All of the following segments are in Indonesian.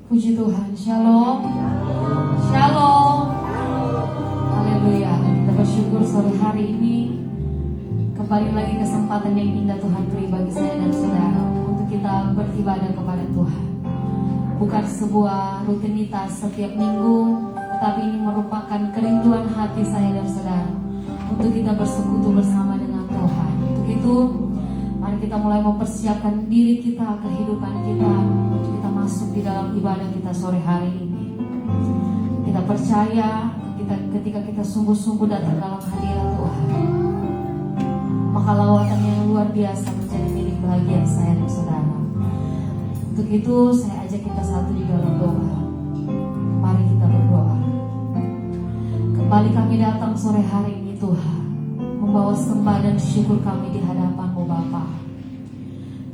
Puji Tuhan, Shalom. Shalom. Haleluya. Kita bersyukur sore hari ini kembali lagi kesempatan yang indah Tuhan beri bagi saya dan saudara untuk kita beribadah kepada Tuhan. Bukan sebuah rutinitas setiap minggu, tetapi ini merupakan kerinduan hati saya dan saudara untuk kita bersekutu bersama dengan Tuhan. Untuk itu, mari kita mulai mempersiapkan diri kita, kehidupan kita, untuk kita masuk di dalam ibadah kita sore hari ini. Kita percaya ketika kita sungguh-sungguh datang dalam hadirat Tuhan, maka lawatan yang luar biasa menjadi milik bahagia saya dan saudara. Untuk itu saya ajak kita satu di dalam doa. Mari kita berdoa. Kembali kami datang sore hari ini Tuhan, membawa sembah dan syukur kami di hadapan-Mu Bapa.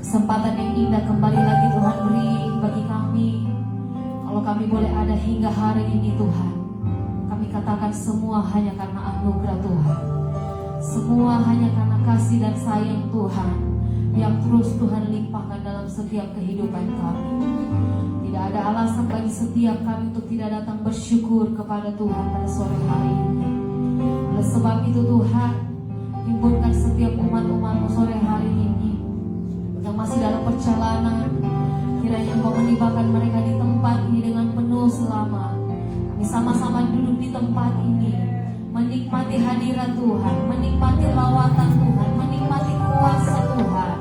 Kesempatan yang indah kembali lagi Tuhan beri bagi kami. Kalau kami boleh ada hingga hari ini Tuhan, kami katakan semua hanya karena anugerah Tuhan. Semua hanya karena kasih dan sayang Tuhan yang terus Tuhan limpahkan dalam setiap kehidupan kami. Tidak ada alasan bagi setiap kami untuk tidak datang bersyukur kepada Tuhan pada sore hari ini. Oleh sebab itu Tuhan, himpunkan setiap umat-umat-Mu sore hari ini yang masih dalam perjalanan, kiranya Engkau menibakan mereka di tempat ini dengan penuh selamat. Kami sama-sama duduk di tempat ini, menikmati hadirat Tuhan, menikmati lawatan Tuhan, menikmati kuasa Tuhan.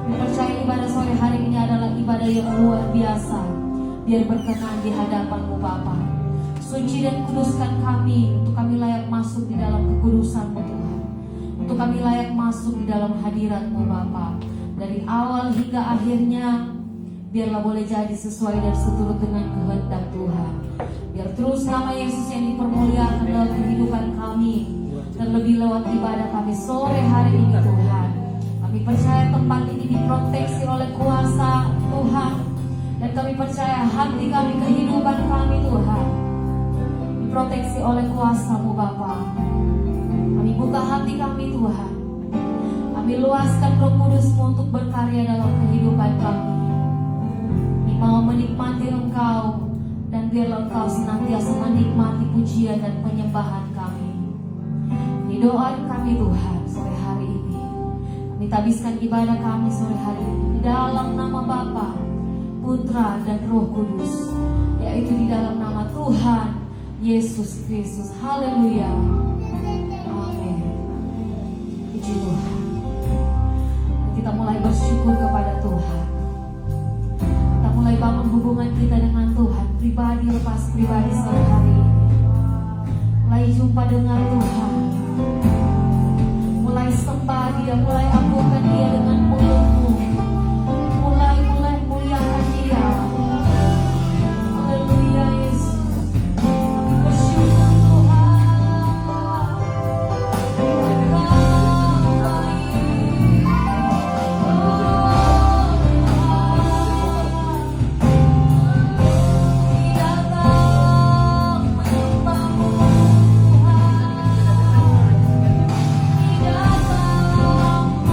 Percaya ibadah sore hari ini adalah ibadah yang luar biasa. Biar berkenan di hadapan-Mu Bapa. Suci dan kuduskan kami, untuk kami layak masuk di dalam kekudusan-Mu Tuhan. Untuk kami layak masuk di dalam hadirat-Mu Bapa. Dari awal hingga akhirnya, biarlah boleh jadi sesuai dan seturut dengan kehendak Tuhan. Biar terus nama Yesus yang dipermuliakan dalam kehidupan kami, terlebih lewat ibadah kami sore hari ini Tuhan. Kami percaya tempat ini diproteksi oleh kuasa Tuhan, dan kami percaya hati kami, kehidupan kami Tuhan, diproteksi oleh kuasa-Mu Bapa. Kami buka hati kami Tuhan, kami luaskan Roh Kudus-Mu untuk berkarya dalam kehidupan kami. Kami mau menikmati Engkau, dan biarlah Engkau senantiasa menikmati pujian dan penyembahan kami. Ini doa kami Tuhan sore hari ini. Kami tabiskan ibadah kami sore hari ini di dalam nama Bapa, Putra dan Roh Kudus, yaitu di dalam nama Tuhan Yesus Kristus. Haleluya. Amin. Puji Tuhan. Kita mulai bersyukur kepada Tuhan. Kita mulai bangun hubungan kita dengan Tuhan, pribadi lepas pribadi sore hari ini. Mulai jumpa dengan Tuhan, mulai sembah Dia, mulai agung-agung Dia dengan mulutmu. Mulai muliakan Dia. Haleluya Yesus. Kami bersyukur Tuhan. Engkau baik. Datang menyembah-Mu Tuhan. Datang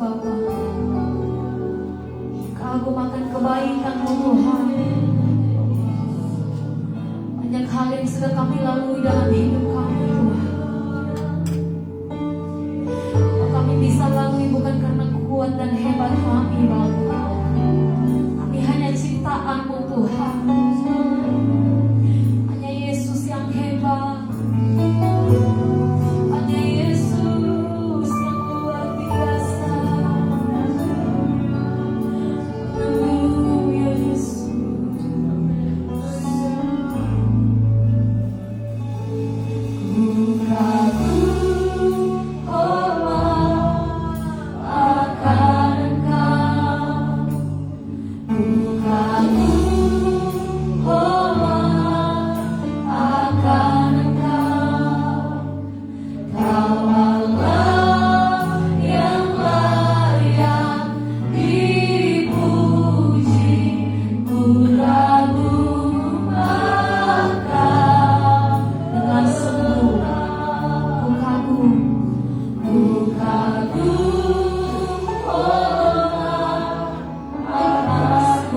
Bapa. Keagungan kebaikan-Mu Tuhan. Banyak hal yang sudah kami lalui dalam hidup kami Tuhan. Kami bisa lalui bukan karena kuat dan hebat kami Bapa. Kami hanya ciptaan-Mu Tuhan. Hanya Yesus yang hebat. Hanya Yesus yang luar biasa. Haleluya Yesus. Ku kagum akan Engkau. Ku kagum akan Engkau. Kau Allah yang layak dipuji. Ku kagum akan dengan sungguh. Ku kagum Ku kami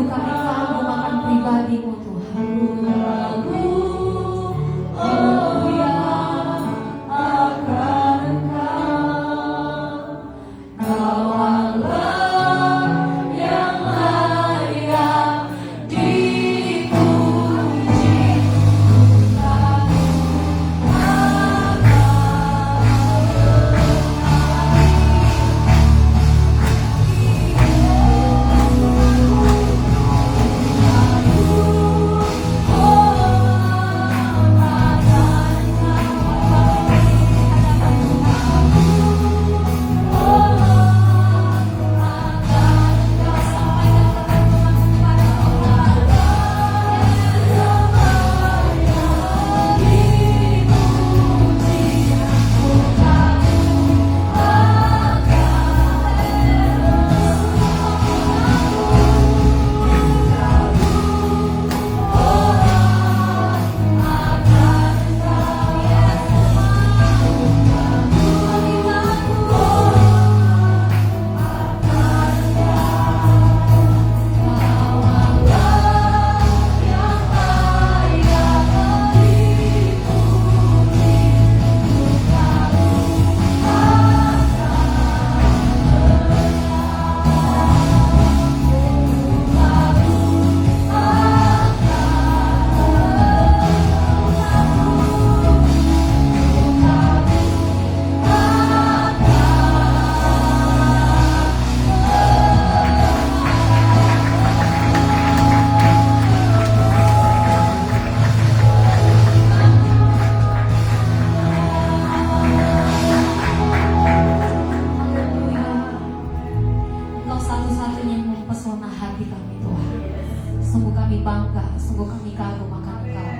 kagum akan pribadi-Mu Tuhan. Haleluya akan Engkau. Kau Allah yang layak dipuji. Engkau satu-satunya yang mempesona hati kami Tuhan. Sungguh kami bangga, sungguh kami kagum akan Engkau.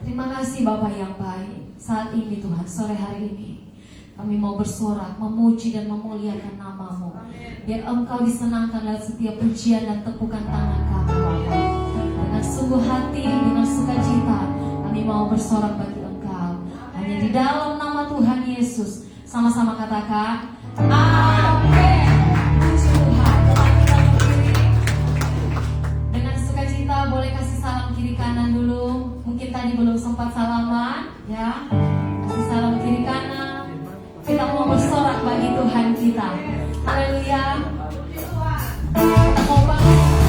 Terima kasih Bapa yang baik. Saat ini Tuhan, sore hari ini kami mau bersorak, memuji dan memuliakan nama-Mu. Biar Engkau disenangkan lewat setiap pujian dan tepukan tangan kami Bapa. Dengan sungguh hati, dengan sukacita kami mau bersorak bagi Engkau. Hanya di dalam nama Tuhan Yesus. Sama-sama katakan amin. Puji Tuhan. Kita berdiri. Dengan sukacita boleh kasih salam kiri kanan dulu. Mungkin tadi belum sempat salaman, ya. Kasih salam kiri kanan. Kita mau bersorak bagi Tuhan kita. Haleluya. Kita mau bangun.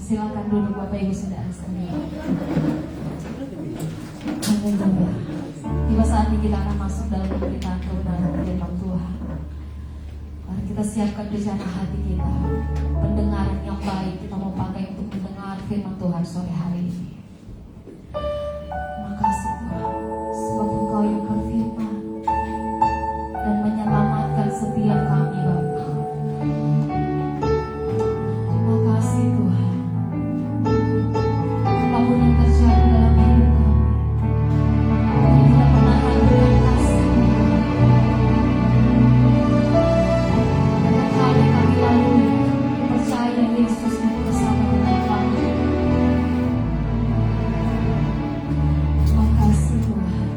Silakan duduk Bapak Ibu Saudara sekalian. Haleluya. Tiba saatnya kita akan masuk dalam pemberitaan kebenaran firman Tuhan. Mari kita siapkan rencana hati kita. Pendengaran yang baik kita mau pakai untuk mendengar firman Tuhan sore hari ini. Makasih Tuhan, sebab Engkau yang berfirman dan menyelamatkan setiap kami Bapa. Makasih Tuhan. Apapun yang terjadi dalam hidup kami, kami tidak pernah ragukan kasih-Mu. Setiap hari kami lalui, percaya Yesus itu bersama dengan kami. Makasih Tuhan.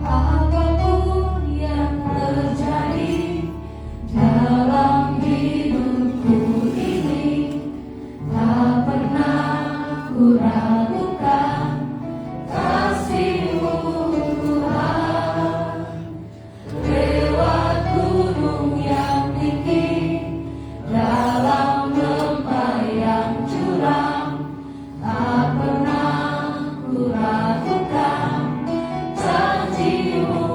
Apapun yang terjadi dalam hidupku ini, tak pernah ku ragukan kasih-Mu Tuhan. Lewat gunung yang tinggi, dalam lembah yang curam, tak pernah ku ragukan janji-Mu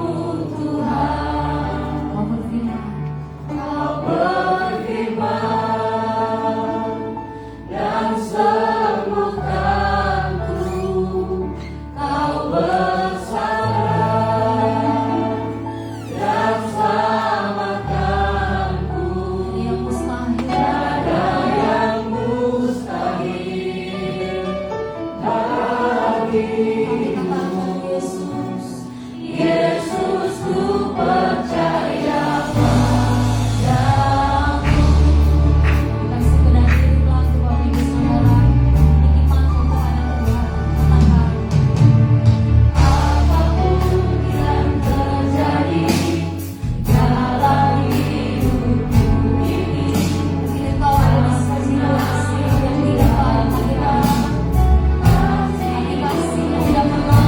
Tuhan. Kau berfirman dan sembuhkanku. Kau bersabda dan selamatkanku. Yang mustahil, ada yang mustahil bagi. Katakan Yesus, Yesus ku percaya padamu. Kita sebenarnya diri lagu Bapak Ibu Saudara, nikmat kebenaran Tuhan. Katakan, apapun yang terjadi dalam hidupku ini, mungkin Engkau ada di situasi yang tidak baik kita, tapi kasih yang tidak pernah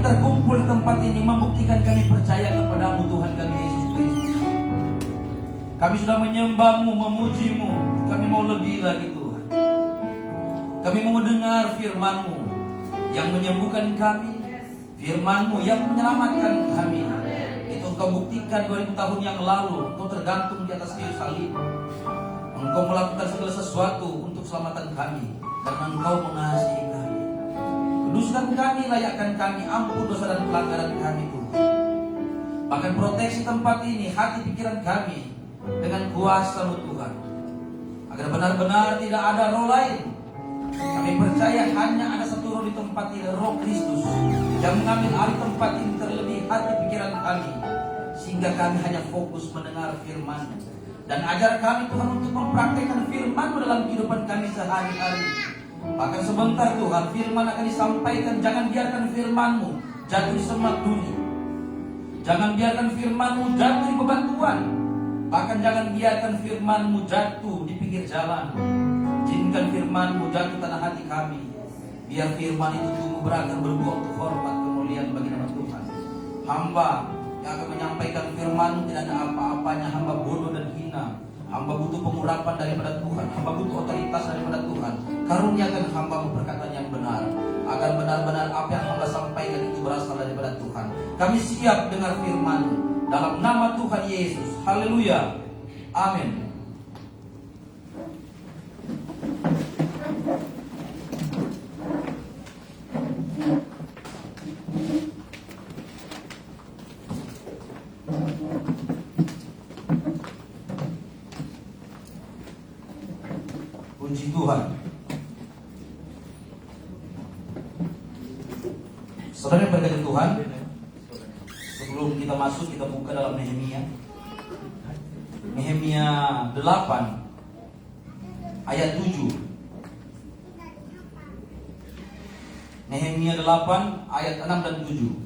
terkumpul di tempat ini membuktikan kami percaya kepadamu Tuhan kami Yesus Kristus. Kami sudah menyembah-Mu, memuji-Mu. Kami mau lebih lagi Tuhan. Kami mau mendengar firman-Mu yang menyembuhkan kami, firman-Mu yang menyelamatkan kami. Itu Engkau buktikan 2000 tahun yang lalu. Engkau tergantung di atas kayu salib. Engkau melakukan segala sesuatu untuk keselamatan kami, karena Engkau mengasihi kami. Kuduskan kami, layakkan kami, ampun dosa dan pelanggaran kami Tuhan. Bahkan proteksi tempat ini, hati pikiran kami dengan kuasa-Mu Tuhan, agar benar-benar tidak ada roh lain. Kami percaya hanya ada satu roh di tempat ini, Roh Kristus, yang mengambil alih tempat ini, terlebih hati pikiran kami, sehingga kami hanya fokus mendengar firman. Dan ajar kami Tuhan untuk mempraktikkan firman-Mu dalam kehidupan kami sehari-hari. Bahkan sebentar Tuhan, firman akan disampaikan. Jangan biarkan firman-Mu jatuh di semak duri. Jangan biarkan firman-Mu jatuh di bebatuan. Bahkan jangan biarkan firman-Mu jatuh di pinggir jalan. Izinkan firman-Mu jatuh tanah hati kami. Biar firman itu tumbuh berakar berbuah untuk hormat kemuliaan bagi nama Tuhan. Hamba yang akan menyampaikan firman-Mu tidak ada apa-apanya. Hamba bodoh dan hina. Hamba butuh pengurapan daripada Tuhan. Hamba butuh otoritas daripada Tuhan. Karuniakan hamba-Mu perkataan yang benar, agar benar-benar apa yang hamba sampaikan itu berasal daripada Tuhan. Kami siap dengar firman-Mu dalam nama Tuhan Yesus. Haleluya. Amin. Puji Tuhan. Saudara yang berkata Tuhan, sebelum kita masuk, kita buka dalam Nehemia. Nehemia 8 ayat 7. Nehemia 8 ayat 6 dan 7.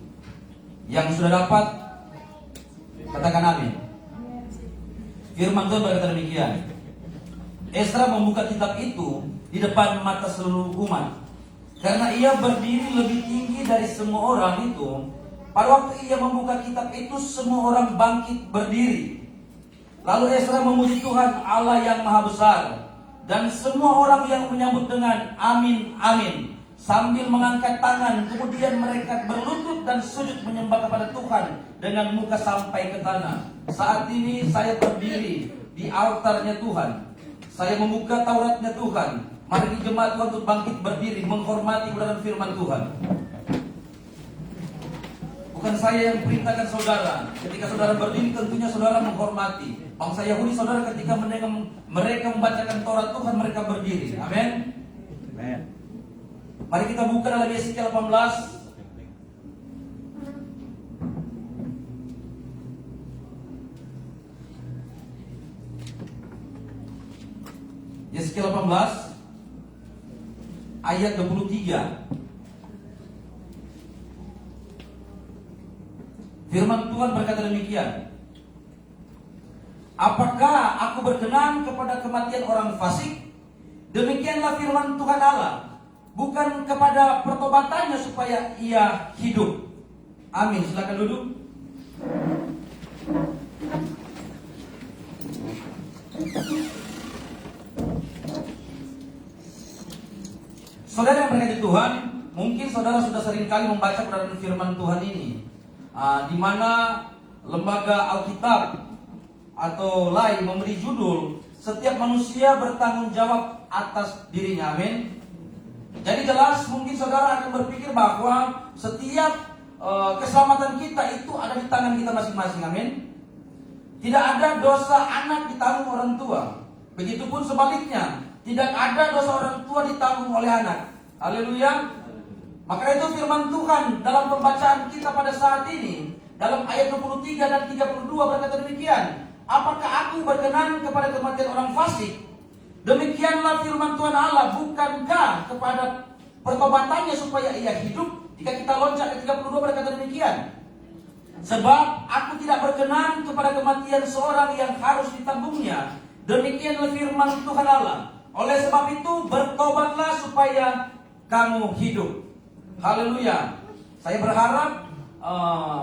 Yang sudah dapat, katakan amin. Firman Tuhan berkata demikian. Esra membuka kitab itu di depan mata seluruh umat, karena ia berdiri lebih tinggi dari semua orang itu. Pada waktu ia membuka kitab itu, semua orang bangkit berdiri. Lalu Esra memuji Tuhan Allah yang Maha Besar, dan semua orang yang menyambut dengan amin, amin, sambil mengangkat tangan. Kemudian mereka berlutut dan sujud menyembah kepada Tuhan dengan muka sampai ke tanah. Saat ini saya berdiri di altarnya Tuhan. Saya membuka Tauratnya Tuhan. Mari jemaat Tuhan untuk bangkit berdiri, menghormati kebenaran firman Tuhan. Bukan saya yang perintahkan saudara. Ketika saudara berdiri, tentunya saudara menghormati. Bangsa Yahudi, saudara ketika mereka membacakan Taurat Tuhan, mereka berdiri. Amin. Amin. Mari kita buka dalam Yesaya 18. Yesaya 18 ayat 23. Firman Tuhan berkata demikian. Apakah aku berkenan kepada kematian orang fasik? Demikianlah firman Tuhan Allah, bukan kepada pertobatannya supaya ia hidup. Amin. Silakan duduk. Saudara yang berkati Tuhan, mungkin saudara sudah sering kali membaca kebenaran firman Tuhan ini, di mana lembaga Alkitab atau lain memberi judul setiap manusia bertanggung jawab atas dirinya. Amin. Jadi jelas mungkin saudara akan berpikir bahwa setiap keselamatan kita itu ada di tangan kita masing-masing. Amin. Tidak ada dosa anak ditanggung orang tua. Begitupun sebaliknya, tidak ada dosa orang tua ditanggung oleh anak. Haleluya. Maka itu firman Tuhan dalam pembacaan kita pada saat ini, dalam ayat 23 dan 32 berkata demikian. Apakah aku berkenan kepada kematian orang fasik? Demikianlah firman Tuhan Allah, bukankah kepada pertobatannya supaya ia hidup? Jika kita loncat ke 32 berkata demikian. Sebab aku tidak berkenan kepada kematian seorang yang harus ditanggungnya. Demikianlah firman Tuhan Allah. Oleh sebab itu bertobatlah supaya kamu hidup. Haleluya. Saya berharap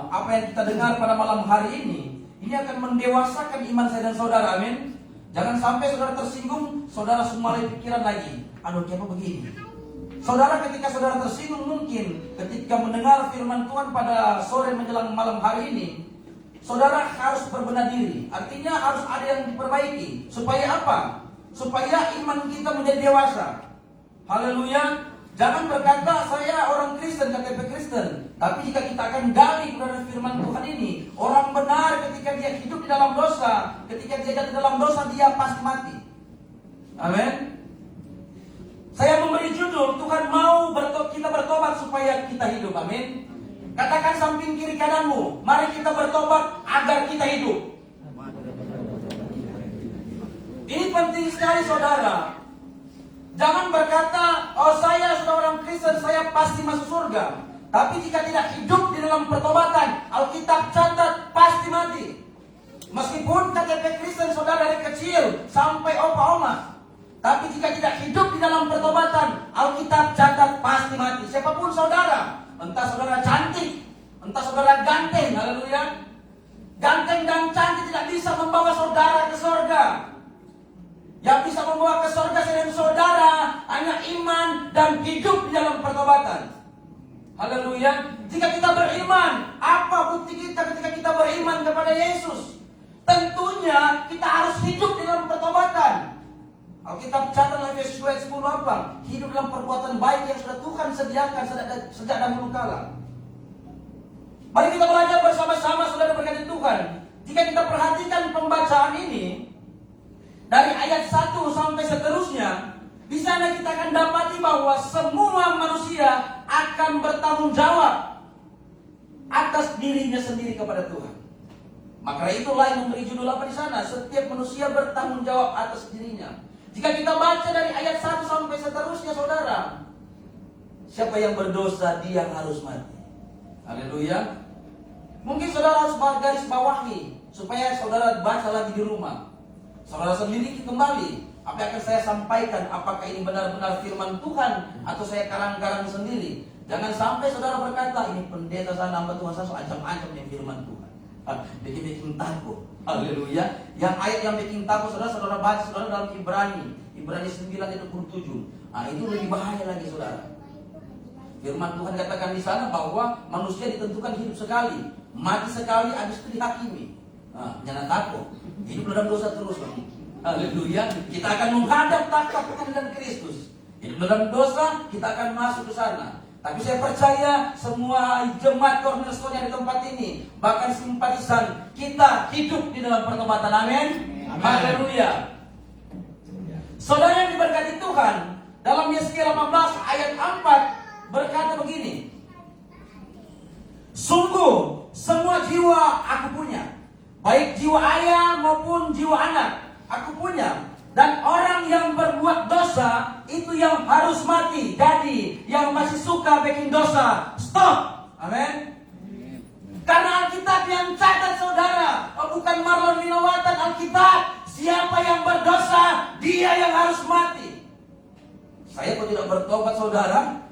apa yang kita dengar pada malam hari ini akan mendewasakan iman saya dan saudara, amin. Jangan sampai saudara tersinggung, saudara semua pikiran lagi. Aduh, kenapa begini? Saudara, ketika saudara tersinggung mungkin ketika mendengar firman Tuhan pada sore menjelang malam hari ini, saudara harus berbenah diri. Artinya harus ada yang diperbaiki. Supaya apa? Supaya iman kita menjadi dewasa. Haleluya. Jangan berkata saya orang Kristen, KTP Kristen. Tapi jika kita akan gali kepada firman Tuhan ini, orang benar ketika dia hidup di dalam dosa, ketika dia jatuh dalam dosa, dia pasti mati. Amin. Saya memberi judul, Tuhan mau kita bertobat supaya kita hidup. Amin. Katakan samping kiri kananmu, mari kita bertobat agar kita hidup. Ini penting sekali, saudara. Jangan berkata, oh saya sudah orang Kristen, saya pasti masuk surga. Tapi jika tidak hidup di dalam pertobatan, Alkitab catat pasti mati. Meskipun KTP Kristen saudara dari kecil sampai opa-oma, tapi jika tidak hidup di dalam pertobatan, Alkitab catat pasti mati. Siapapun saudara, entah saudara cantik, entah saudara ganteng, haleluya. Ganteng dan cantik tidak bisa membawa saudara ke surga. Yang bisa membawa ke surga selain saudara hanya iman dan hidup di dalam pertobatan. Haleluya. Jika kita beriman, apa bukti kita ketika kita beriman kepada Yesus? Tentunya kita harus hidup di dalam pertobatan. Alkitab catat dalam Efesus 2:10 apa? Hidup dalam perbuatan baik yang sudah Tuhan sediakan sejak dahulu kala. Mari kita belajar bersama-sama, saudara berkati Tuhan. Jika kita perhatikan pembacaan ini dari ayat 1 sampai seterusnya, di sana kita akan dapati bahwa semua manusia akan bertanggung jawab atas dirinya sendiri kepada Tuhan. Maka itulah yang memberi judul apa di sana? Setiap manusia bertanggung jawab atas dirinya. Jika kita baca dari ayat 1 sampai seterusnya, saudara, siapa yang berdosa dia harus mati. Haleluya. Mungkin saudara harus garis bawahi supaya saudara baca lagi di rumah. Saudara sendiri kembali apa yang akan saya sampaikan, apakah ini benar-benar firman Tuhan atau saya karang-karang sendiri. Jangan sampai saudara berkata, ini pendeta saya nambah Tuhan saya ancam-ancam dengan firman Tuhan. Bikin takut. Haleluya. Yang ayat yang bikin takut saudara baca saudara dalam Ibrani 9:27. Itu lebih bahaya lagi, saudara. Firman Tuhan katakan di sana bahwa manusia ditentukan hidup sekali, mati sekali, habis itu dihakimi. Jangan takut. Hidup dalam dosa terus. Haleluya. Kita akan menghadap takhta pengadilan Kristus. Hidup dalam dosa, kita akan masuk ke sana. Tapi saya percaya semua jemaat cornerstone yang di tempat ini, bahkan simpatisan, kita hidup di dalam pertobatan. Amin. Haleluya. Saudara yang diberkati Tuhan, dalam Yesaya 18 ayat 4 berkata begini, sungguh semua jiwa aku punya, baik jiwa ayah maupun jiwa anak aku punya. Dan orang yang berbuat dosa itu yang harus mati. Jadi yang masih suka bikin dosa, stop. Amin. Karena Alkitab yang catat saudara, bukan Marlon Winowatan. Alkitab, siapa yang berdosa, dia yang harus mati. Saya kok tidak bertobat saudara,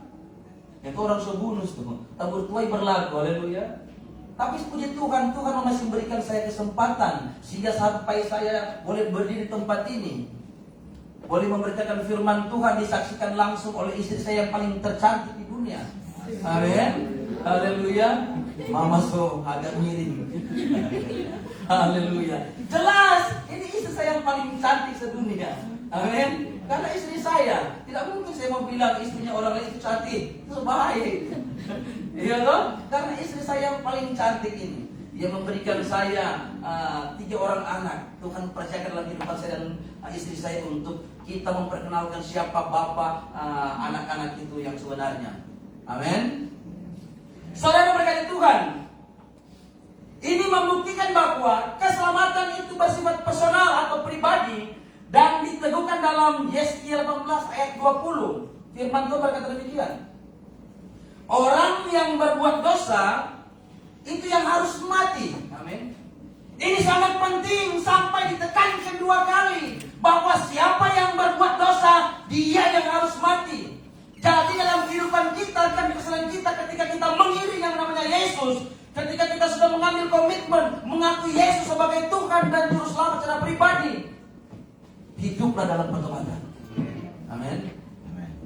itu orang sebunus tuh. Tabur tuai berlaku, haleluya. Tapi puji Tuhan, Tuhan masih memberikan saya kesempatan sehingga sampai saya boleh berdiri di tempat ini, boleh memberitakan firman Tuhan, disaksikan langsung oleh istri saya yang paling tercantik di dunia. Amin. Haleluya. Mama so agak miring. Haleluya. Jelas ini istri saya yang paling cantik sedunia. Amin. Karena istri saya, tidak mungkin saya mau bilang istrinya orang lain itu cantik, itu bahaya. Iya loh, karena istri saya yang paling cantik ini, dia memberikan saya 3 orang anak. Tuhan percayakan dalam kehidupan saya dan istri saya untuk kita memperkenalkan siapa bapak anak-anak itu yang sebenarnya. Amin. Saudara berkati Tuhan, ini membuktikan bahwa keselamatan itu bersifat personal atau pribadi dan diteguhkan dalam Yesaya 18 ayat 20. Firman Tuhan berkata demikian. Orang yang berbuat dosa itu yang harus mati. Amin. Ini sangat penting sampai ditekankan 2 kali bahwa siapa yang berbuat dosa dia yang harus mati. Jadi dalam kehidupan kita dan kesalahan kita ketika kita mengiring Yesus, ketika kita sudah mengambil komitmen mengakui Yesus sebagai Tuhan dan Juru Selamat secara pribadi, hiduplah dalam pertobatan. Amin.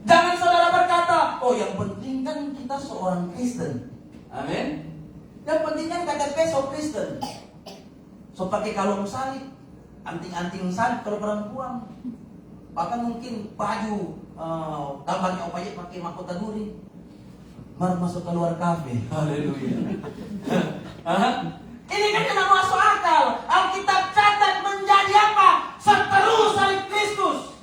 Jangan saudara berkata, oh yang penting kan kita seorang Kristen. Amin. Yang penting kan KTP so Kristen. So pakai kalung salib, anting-anting salib kalau perempuan. Bahkan mungkin baju tambahnya opaya pakai mahkota duri. Mari masuk keluar kafe. Haleluya. Ini kan tidak masuk akal. Alkitab catat menjadi apa? Seteru salib Kristus.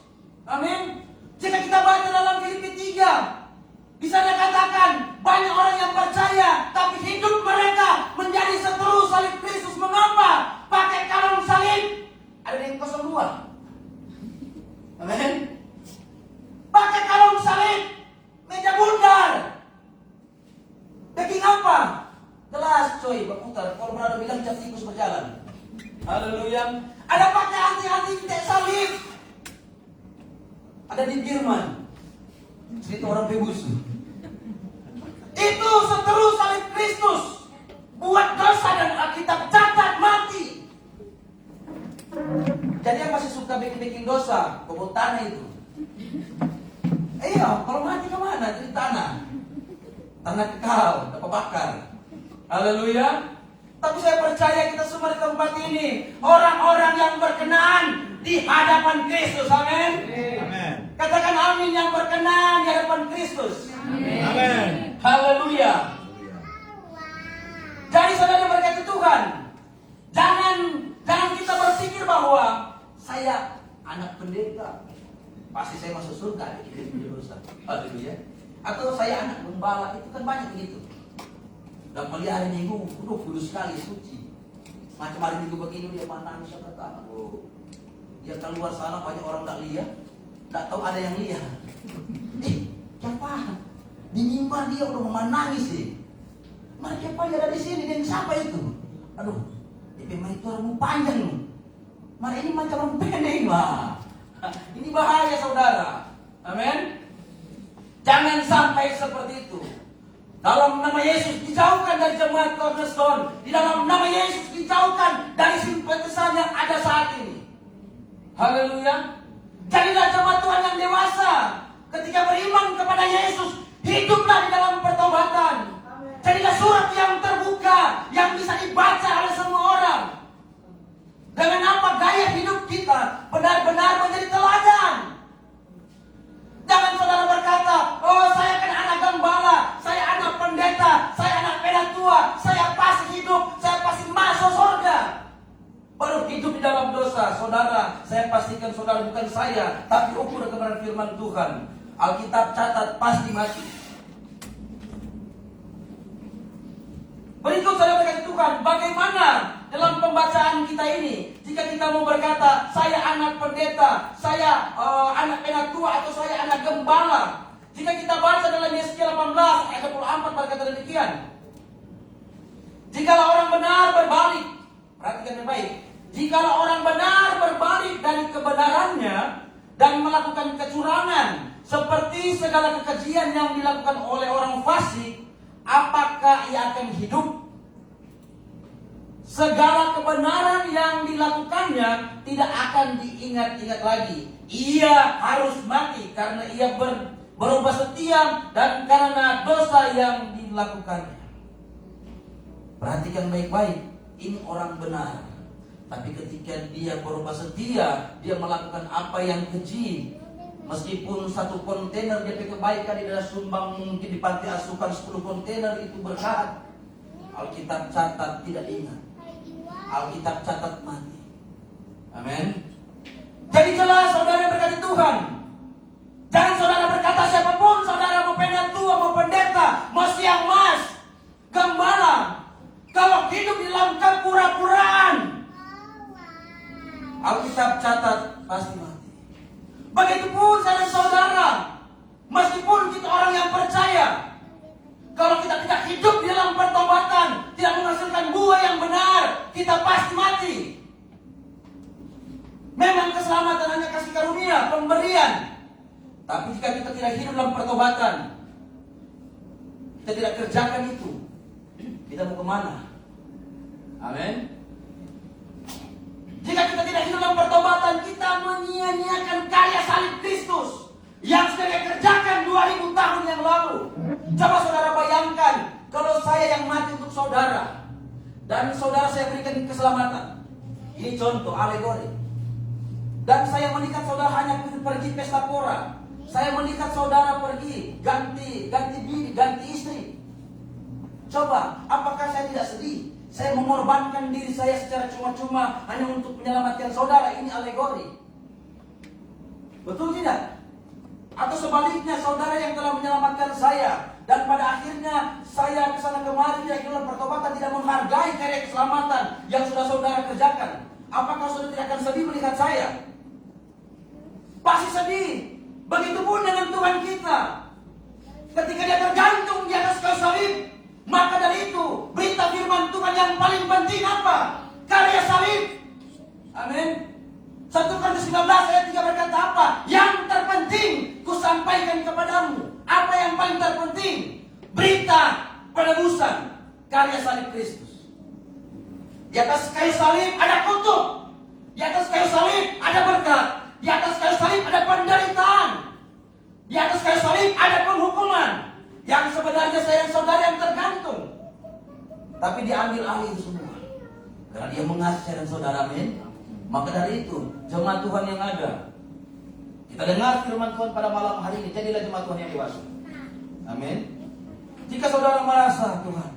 Amin. Jika kita baca dalam Filipi 3, di sana katakan banyak orang yang percaya, tapi hidup mereka menjadi seteru salib Kristus. Mengapa? Pakai kalung salib. Ada yang 02. Amin. Pakai kalung salib, meja bundar. Daging apa? Gelas coy, berputar. Kalau berada bilang cap tikus berjalan. Haleluya. Ada pakai anti-anti salib. Ada di Jerman. Cerita orang Pebusu. Itu seteru salib Kristus. Buat dosa dan Alkitab catat mati. Jadi yang masih suka bikin dosa, kebun tanah itu. Iya, kalau mati kemana? Jadi tanah. Tanah kekal, dapat bakar. Haleluya. Tapi saya percaya kita semua di tempat ini orang-orang yang berkenan di hadapan Kristus. Amin. Amin. Katakan amin yang berkenan di hadapan Kristus. Amin. Haleluya. Jadi saudara berkata Tuhan, jangan kita berpikir bahwa saya anak pendeta, pasti saya masuk surga. Haleluya. Atau saya anak gembala, itu kan banyak begitu. Dan melihat hari Minggu, kudus sekali, suci. Macam hari Minggu begini dia menangis kata, oh, dia keluar sana banyak orang tak lihat, tak tahu ada yang lihat. Siapa? Di mimbar dia udah menangis sih. Mari siapa dia ada di sini dan siapa itu? Aduh, DP itu rambut panjang nih. Mari ini macam orang pendek lah. Ini bahaya saudara. Amin. Jangan sampai seperti itu. Dalam nama Yesus dijauhkan dari jemaat Cornerstone. Di dalam nama Yesus dijauhkan dari simpatisan yang ada saat ini. Haleluya. Jadilah jemaat Tuhan yang dewasa. Ketika beriman kepada Yesus, hiduplah di dalam pertobatan. Jadilah surat yang terbuka, yang bisa dibaca oleh semua orang. Dengan apa gaya hidup kita benar-benar menjadi teladan. Jangan saudara berkata, oh saya kan anak gembala, saya anak pendeta, saya anak penatua, saya pasti hidup, saya pasti masuk surga. Baru hidup di dalam dosa. Saudara, saya pastikan saudara bukan saya, tapi ukur kebenaran firman Tuhan. Alkitab catat pasti mati. Berikut saudara berkata Tuhan, bagaimana dalam pembacaan kita ini, jika kita mau berkata, saya anak pendeta, saya anak penatua, atau saya anak gembala. Jika kita baca dalam Yesaya 18 ayat 24 berkata demikian. Jikalau orang benar berbalik, perhatikan baik. Jikalau orang benar berbalik dari kebenarannya dan melakukan kecurangan, seperti segala kekejian yang dilakukan oleh orang fasik, apakah ia akan hidup? Segala kebenaran yang dilakukannya tidak akan diingat-ingat lagi. Ia harus mati karena ia berubah setia dan karena dosa yang dilakukannya. Perhatikan baik-baik, ini orang benar. Tapi ketika dia berubah setia, dia melakukan apa yang keji. Meskipun satu kontainer dia kebaikan dia sumbang, mungkin di panti asuhan 10 kontainer itu berkat. Alkitab catat tidak ingat. Alkitab catat mati. Amin. Jadi jelas saudara berkata Tuhan. Jangan saudara berkata siapapun, saudara mau penatua, mau pendeta, mau siang mas, gembala. Kalau hidup di dalam kepura-puraan, Alkitab catat pasti mati. Begitupun saudara, meskipun kita orang yang percaya, kalau kita tidak hidup di dalam pertobatan, tidak menghasilkan buah yang benar, kita pasti mati. Memang keselamatan hanya kasih karunia, pemberian. Tapi jika kita tidak hidup dalam pertobatan, kita tidak kerjakan itu, Kita mau kemana? Amin. Jika kita tidak hidup dalam pertobatan, kita menyia-nyiakan karya salib Kristus yang sudah dikerjakan 2000 tahun yang lalu. Coba saudara bayangkan, kalau saya yang mati untuk saudara, dan saudara saya berikan keselamatan. Ini contoh, alegori. Dan saya melihat saudara hanya pergi pesta pora. Saya melihat saudara pergi ganti bini, ganti istri. Coba, apakah saya tidak sedih? Saya mengorbankan diri saya secara cuma-cuma hanya untuk menyelamatkan saudara. Ini alegori. Betul tidak? Atau sebaliknya, saudara yang telah menyelamatkan saya, dan pada akhirnya saya kesana kemari tidak dalam pertobatan, tidak menghargai karya keselamatan yang sudah saudara kerjakan. Apakah saudara tidak akan sedih melihat saya? Pasti sedih. Begitupun dengan Tuhan kita. Ketika dia tergantung di atas kayu salib, maka dari itu berita firman Tuhan yang paling penting apa? Karya salib. Amin. 1 Korintus 19 ayat 3 berkata apa? Yang terpenting kusampaikan kepadamu. Apa yang paling terpenting? Berita penebusan, karya salib Kristus. Di atas kayu salib ada kutuk. Di atas kayu salib ada berkat. Di atas kayu salib ada penderitaan. Di atas kayu salib ada penghukuman yang sebenarnya saya dan saudara yang tergantung. Tapi diambil alih itu semua karena dia mengasihi saya dan saudara. Amin. Maka dari itu, jemaat Tuhan yang ada, kita dengar firman Tuhan pada malam hari ini. Jadilah jemaat Tuhan yang dewasa. Amin. Jika saudara merasa Tuhan,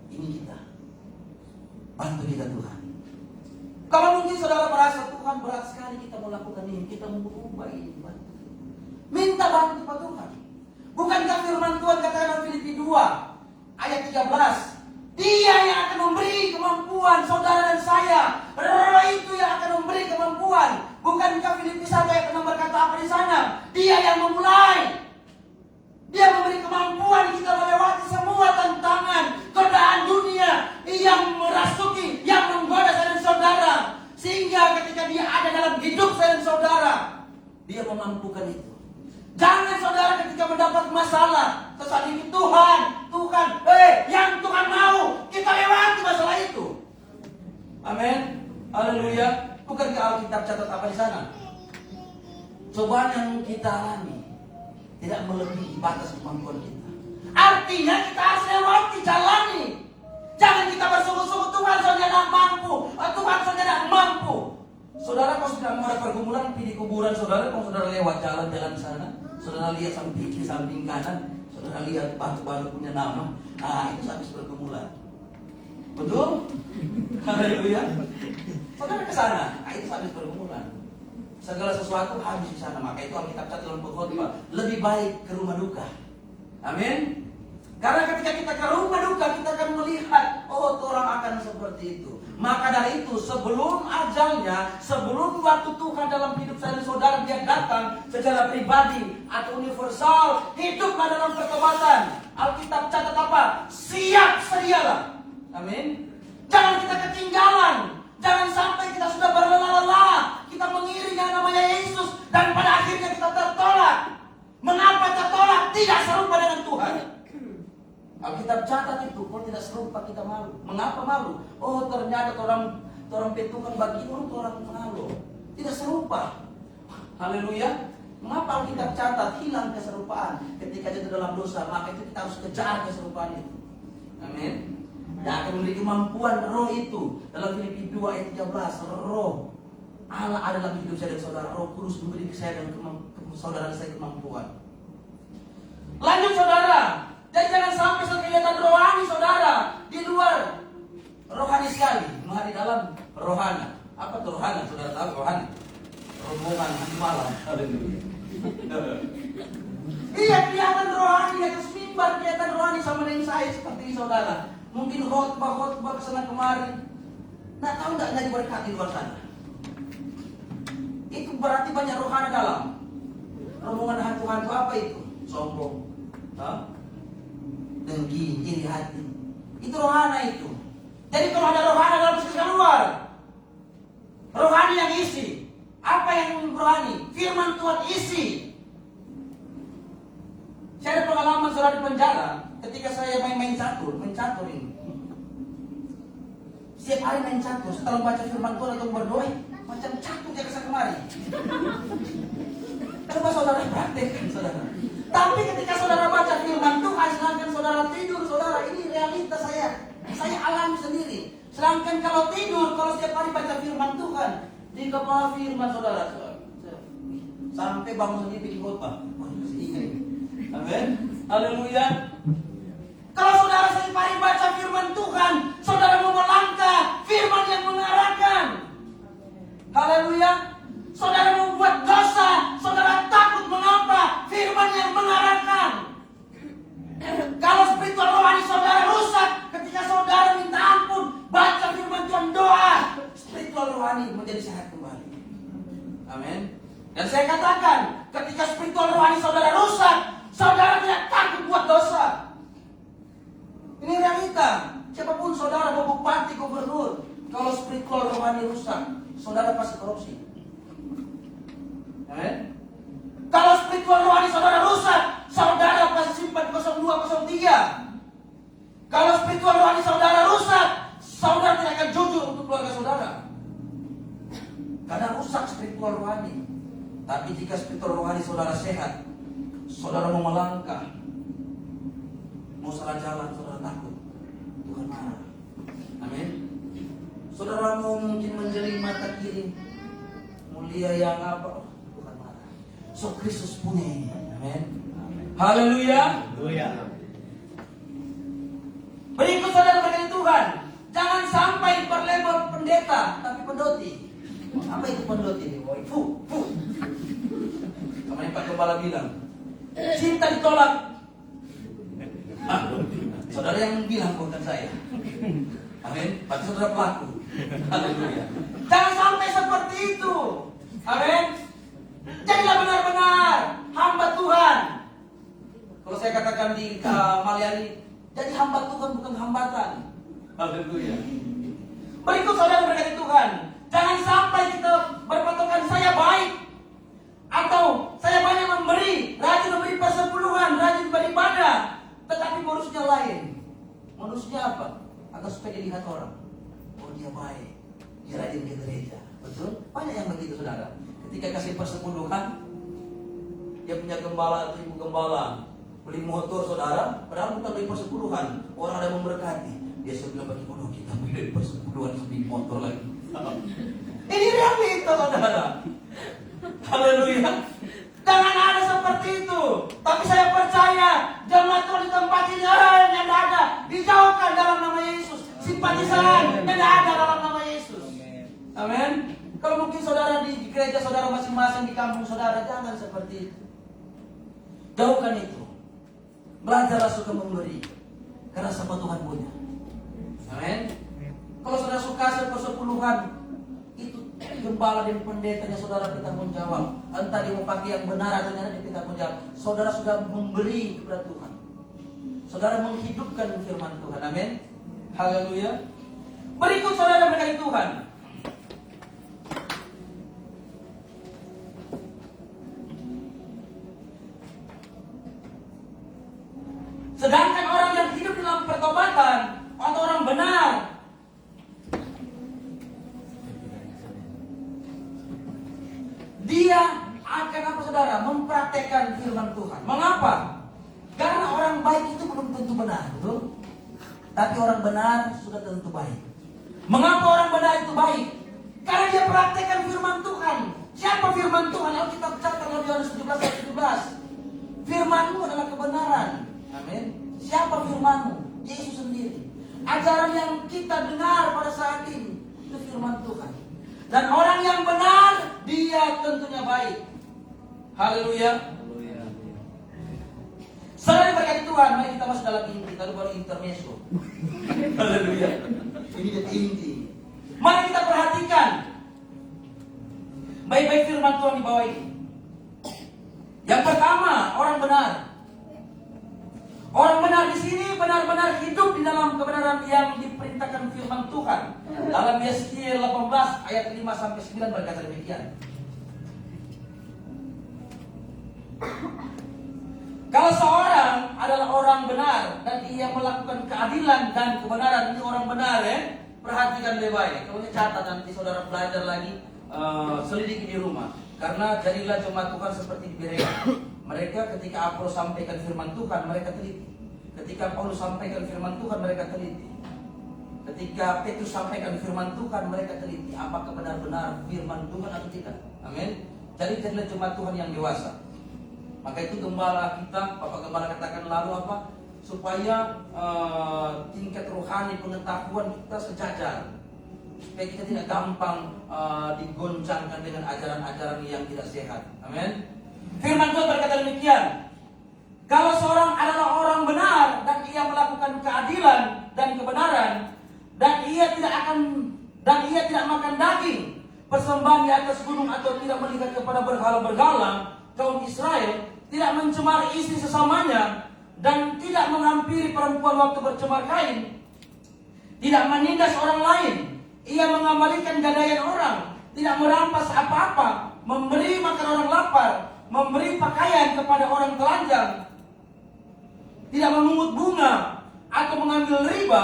ini kita, bantu kita Tuhan. Kalau mungkin saudara merasa Tuhan berat sekali kita mau lakukan ini, kita mau berubah ini, bantu. Minta bantu Pak Tuhan. Bukankah firman Tuhan katakan dalam Filipi 2 ayat 13, Dia yang akan memberi kemampuan saudara dan saya. Roh itu yang akan memberi kemampuan. Bukankah Filipi 1 ayat 6 berkata apa di sana? Dia yang memulai. Dia memberi kemampuan kita melewati semua tantangan, godaan dunia yang merasuki, yang menggoda saya dan saudara. Sehingga ketika dia ada dalam hidup saya dan saudara, dia memampukan itu. Jangan saudara ketika mendapat masalah tersadiki Tuhan, yang Tuhan mau kita lewati masalah itu. Amin. Haleluya. Bukankah Alkitab catat apa di sana? Cobaan yang kita alami tidak melebihi batas kemampuan kita. Artinya kita harus lewati, jalani. Jangan kita bersungguh-sungguh Tuhan saja tidak mampu, Tuhan saja tidak mampu. Saudara, kalau sudah mau ada pergumulan di kuburan saudara, kalau saudara lewat jalan-jalan sana, saudara lihat samping kiri, samping kanan, saudara lihat batu-batu punya nama, itu habis pergumulan. Betul? Haleluya. Saudara ke sana, itu habis pergumulan. Segala sesuatu habis di sana. Maka itu Alkitab catat dalam Khotbah, lebih baik ke rumah duka. Amin. Karena ketika kita ke rumah duka, kita akan melihat, orang akan seperti itu. Maka dari itu, sebelum ajalnya, sebelum waktu Tuhan dalam hidup saya dan saudara dia datang secara pribadi atau universal, hiduplah dalam pertobatan. Alkitab catat apa? Siap sedialah. Amin. Jangan kita ketinggalan. Jangan sampai kita sudah berlelah-lelah, kita mengiring yang namanya Yesus, dan pada akhirnya kita tertolak. Mengapa tertolak? Tidak serupa dengan Tuhan. Alkitab catat itu, kalau tidak serupa kita malu. Mengapa malu? Ternyata orang petungan bagi orang malu. Tidak serupa. Haleluya. Mengapa Alkitab catat hilang keserupaan ketika jatuh dalam dosa? Maka itu kita harus kejar keserupaan itu. Amin. Dan akan memiliki kemampuan roh itu. Dalam Filipi 2 ayat 13, roh Allah ada dalam hidup saya dan saudara. Roh Kudus memberi saya dan saudara saya kemampuan. Lanjut saudara. Dan jangan sampai kelihatan rohani saudara di luar rohani sekali, malah di dalam rohani. Apa itu rohani? Saudara tahu rohani? Rombongan hari malam. Haleluya. Iya, kelihatan rohani di atas mimbar, kelihatan rohani sama dengan saya seperti ini saudara. Mungkin khotbah kesana kemari. Nah, tahu nggak diberkati di luar sana? Itu berarti banyak rohani dalam. Rombongan hantu-hantu apa itu? Sombong. Dengki, iri hati. Itu rohani itu. Jadi kalau ada rohani dalam sisi keluar, rohani yang isi. Apa yang rohani? Firman Tuhan isi. Saya ada pengalaman saudara di penjara. ketika saya main catur ini. Setiap hari main catur, setelah baca firman Tuhan atau berdoa, macam catur dia kesana kemari. Coba saudara praktekkan, saudara. Tapi ketika saudara baca firman Tuhan, sedangkan saudara tidur, saudara, ini realitas saya. Saya alami sendiri. Sedangkan kalau tidur, kalau setiap hari baca firman Tuhan, di kepala firman saudara, sampai bangun sendiri bikin khotbah. Wah, masih ingat ini. Amin. Haleluya. Kalau saudara setiap hari baca firman Tuhan, saudara mau melangkah, firman yang mengarahkan. Haleluya. Saudara mau buat dosa, saudara takut mengapa, firman yang mengarahkan. Kalau spiritual rohani saudara rusak, ketika saudara minta ampun, baca firman Tuhan, doa, spiritual rohani menjadi sehat kembali. Amin. Dan saya katakan, ketika spiritual rohani saudara rusak, saudara tidak takut buat dosa. Ini realita. Siapapun saudara, mau bupati, gubernur, kalau spiritual rohani rusak, saudara pasti korupsi. Amin. Kalau spiritual rohani saudara rusak, saudara pasti simpan 0203. Kalau spiritual rohani saudara rusak, saudara tidak akan jujur untuk keluarga saudara. Karena rusak spiritual rohani. Tapi jika spiritual rohani saudara sehat, saudara mau melangkah, mau salah jalan, saudara takut, Tuhan marah. Amin. Saudara mau mungkin menjeling mata kiri, mulia yang apa, Tuhan marah. So Kristus punya ini. Amin. Haleluya. Haleluya. Berikut saudara berkata Tuhan, jangan sampai berlabel pendeta, tapi pendoti. Apa itu pendoti? Fu. Kemarin Pak Gembala bilang, cinta ditolak. Saudara yang bilang bukan saya. Amin. Berarti saudara pelaku. Haleluya. Jangan sampai seperti itu. Amin. Jadilah benar-benar hamba Tuhan. Kalau saya katakan di Malayali, jadi hamba Tuhan bukan hambatan. Haleluya. Berikut saudara berkata Tuhan, jangan sampai kita berpatokan saya baik atau saya banyak memberi, rajin memberi persepuluhan, rajin beribadah, tetapi modusnya lain. Modusnya apa? Agar supaya dilihat orang, oh dia baik, dia rajin ke gereja. Betul? Banyak yang begitu saudara. Ketika kasih persepuluhan, dia punya gembala atau ibu gembala beli motor saudara, padahal bukan beli persepuluhan, orang ada memberkati. Dia sudah bagi bodoh, kita beli persepuluhan beli motor lagi. Ini realita saudara. Haleluya. Jangan ada seperti itu. Tapi saya percaya jemaat Tuhan di tempat ini yang ada dijauhkan dalam nama Yesus. Simpatisan yang ada dalam nama Yesus. Amin. Kalau mungkin saudara di gereja saudara masing-masing, di kampung saudara, jangan seperti itu. Jauhkan itu. Belajarlah suka memberi, karena sama Tuhan punya. Amin. Kalau saudara suka persepuluhan, itu gembala dan pendetanya saudara bertanggung jawab. Entah dia mau pakai yang benar atau tidak, dia bertanggung jawab. Saudara sudah memberi kepada Tuhan. Saudara menghidupkan firman Tuhan. Amin. Haleluya. Berikut saudara berkata Tuhan, sedangkan orang yang hidup dalam pertobatan atau orang benar, dia akan apa saudara? Mempraktekkan firman Tuhan. Mengapa? Karena orang baik itu belum tentu benar, betul? Tapi orang benar sudah tentu baik. Mengapa orang benar itu baik? Karena dia praktekkan firman Tuhan. Siapa firman Tuhan? Alkitab catat dalam Yohanes 17 ayat 17. Firman-Mu adalah kebenaran. Amin. Siapa firman-Mu? Yesus sendiri. Ajaran yang kita dengar pada saat ini itu firman Tuhan. Dan orang yang benar, dia tentunya baik. Haleluya. Saudara berkati Tuhan, mari kita masuk dalam inti. Tadi baru intermezzo. Haleluya. Ini dia inti. Mari kita perhatikan baik-baik firman Tuhan di bawah ini. Yang pertama, orang benar. Orang benar di sini benar-benar hidup di dalam kebenaran yang diperintahkan firman Tuhan. Dalam Yeskiel 18 ayat 5 sampai 9 berkata demikian. Kalau seorang adalah orang benar dan yang melakukan keadilan dan kebenaran. Ini orang benar ya. Perhatikan baik-baik. Kalau catat nanti saudara belajar lagi, selidiki di rumah. Karena jadilah jemaat Tuhan seperti di Berea. Mereka ketika Apolos sampaikan firman Tuhan, mereka teliti. Ketika Paulus sampaikan firman Tuhan, mereka teliti. Ketika Petrus sampaikan firman Tuhan, mereka teliti. Apakah benar-benar firman Tuhan atau tidak? Amin. Jadi jadilah jemaat Tuhan yang dewasa. Maka itu gembala kita, Bapak Gembala katakan lalu apa? Supaya tingkat rohani pengetahuan kita sejajar. Supaya kita tidak gampang digoncangkan dengan ajaran-ajaran yang tidak sehat. Amin. Firman Tuhan berkata demikian. Kalau seorang adalah orang benar dan ia melakukan keadilan dan kebenaran, dan ia tidak makan daging, persembahan di atas gunung atau tidak melihat kepada berhala-berhala, kaum Israel tidak mencemari istri sesamanya dan tidak menghampiri perempuan waktu bercemar kain, tidak menindas orang lain, ia mengembalikan gadaian orang, tidak merampas apa-apa, memberi makan orang lapar, memberi pakaian kepada orang telanjang, tidak memungut bunga atau mengambil riba,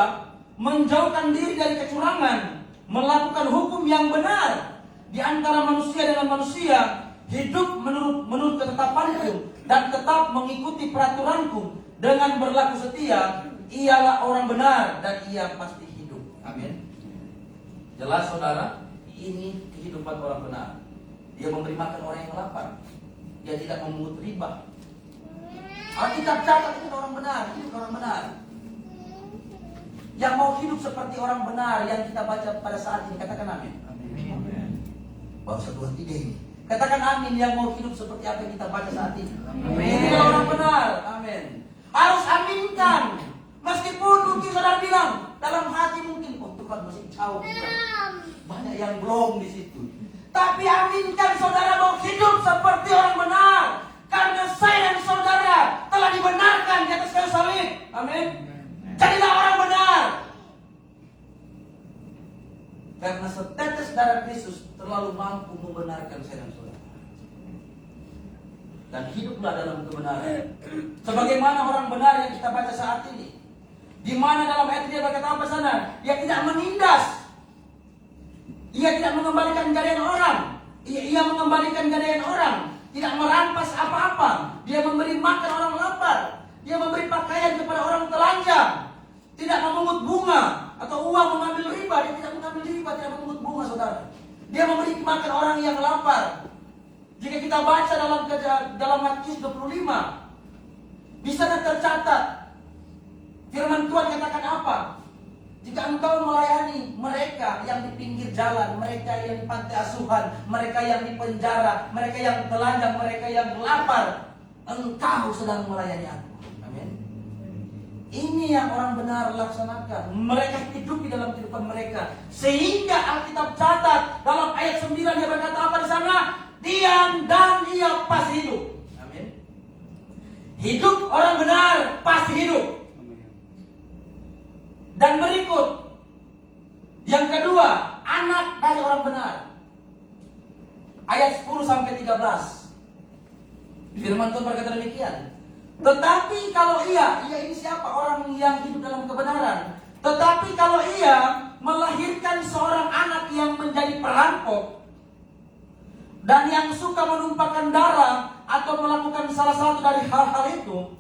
menjauhkan diri dari kecurangan, melakukan hukum yang benar di antara manusia dengan manusia, hidup menurut ketetapanku dan tetap mengikuti peraturanku dengan berlaku setia, ialah orang benar dan ia pasti hidup. Amin. Jelas saudara, ini kehidupan orang benar. Dia memberi makan orang yang lapar. Dia tidak memungut riba. Alkitab catat itu orang benar, hidup orang benar. Yang mau hidup seperti orang benar yang kita baca pada saat ini, katakan amin. Amin. Bahasa Tuhan 3 ini. Katakan amin yang mau hidup seperti apa yang kita baca saat ini. Amin. Ini orang benar. Amin. Harus aminkan. Meskipun mungkin saudara bilang dalam hati mungkin, oh Tuhan masih jauh. Banyak yang belum di situ. Tapi aminkan saudara mau hidup seperti orang benar. Karena saya dan saudara telah dibenarkan di atas kayu salib. Amin. Jadilah orang benar. Karena setetes darah Kristus terlalu mampu membenarkan saya dan saudara. Dan hiduplah dalam kebenaran. Sebagaimana orang benar yang kita baca saat ini. Di mana dalam ayat dia berkata apa sana? Dia tidak menindas. Dia tidak mengembalikan gadaian orang. Ia mengembalikan gadaian orang. Tidak merampas apa-apa. Dia memberi makan orang lapar. Dia memberi pakaian kepada orang telanjang. Tidak memungut bunga atau uang mengambil riba. Dia tidak mengambil riba, tidak memungut bunga, saudara. Dia memberi makan orang yang lapar. Jika kita baca dalam Matius 25, bisa tercatat firman Tuhan katakan apa? Jika engkau melayani mereka yang di pinggir jalan, mereka yang di pantai asuhan, mereka yang di penjara, mereka yang telanjang, mereka yang lapar, engkau sedang melayani aku. Amin. Ini yang orang benar laksanakan. Mereka hidup di dalam kehidupan mereka. Sehingga Alkitab catat dalam ayat 9 dia berkata apa di sana? Diam dan ia pasti hidup. Amin. Hidup orang benar pasti hidup. Dan berikut, yang kedua, anak dari orang benar. Ayat 10 sampai 13. Firman Tuhan berkata demikian. Tetapi kalau ia ini siapa? Orang yang hidup dalam kebenaran. Tetapi kalau ia melahirkan seorang anak yang menjadi perampok dan yang suka menumpahkan darah atau melakukan salah satu dari hal-hal itu,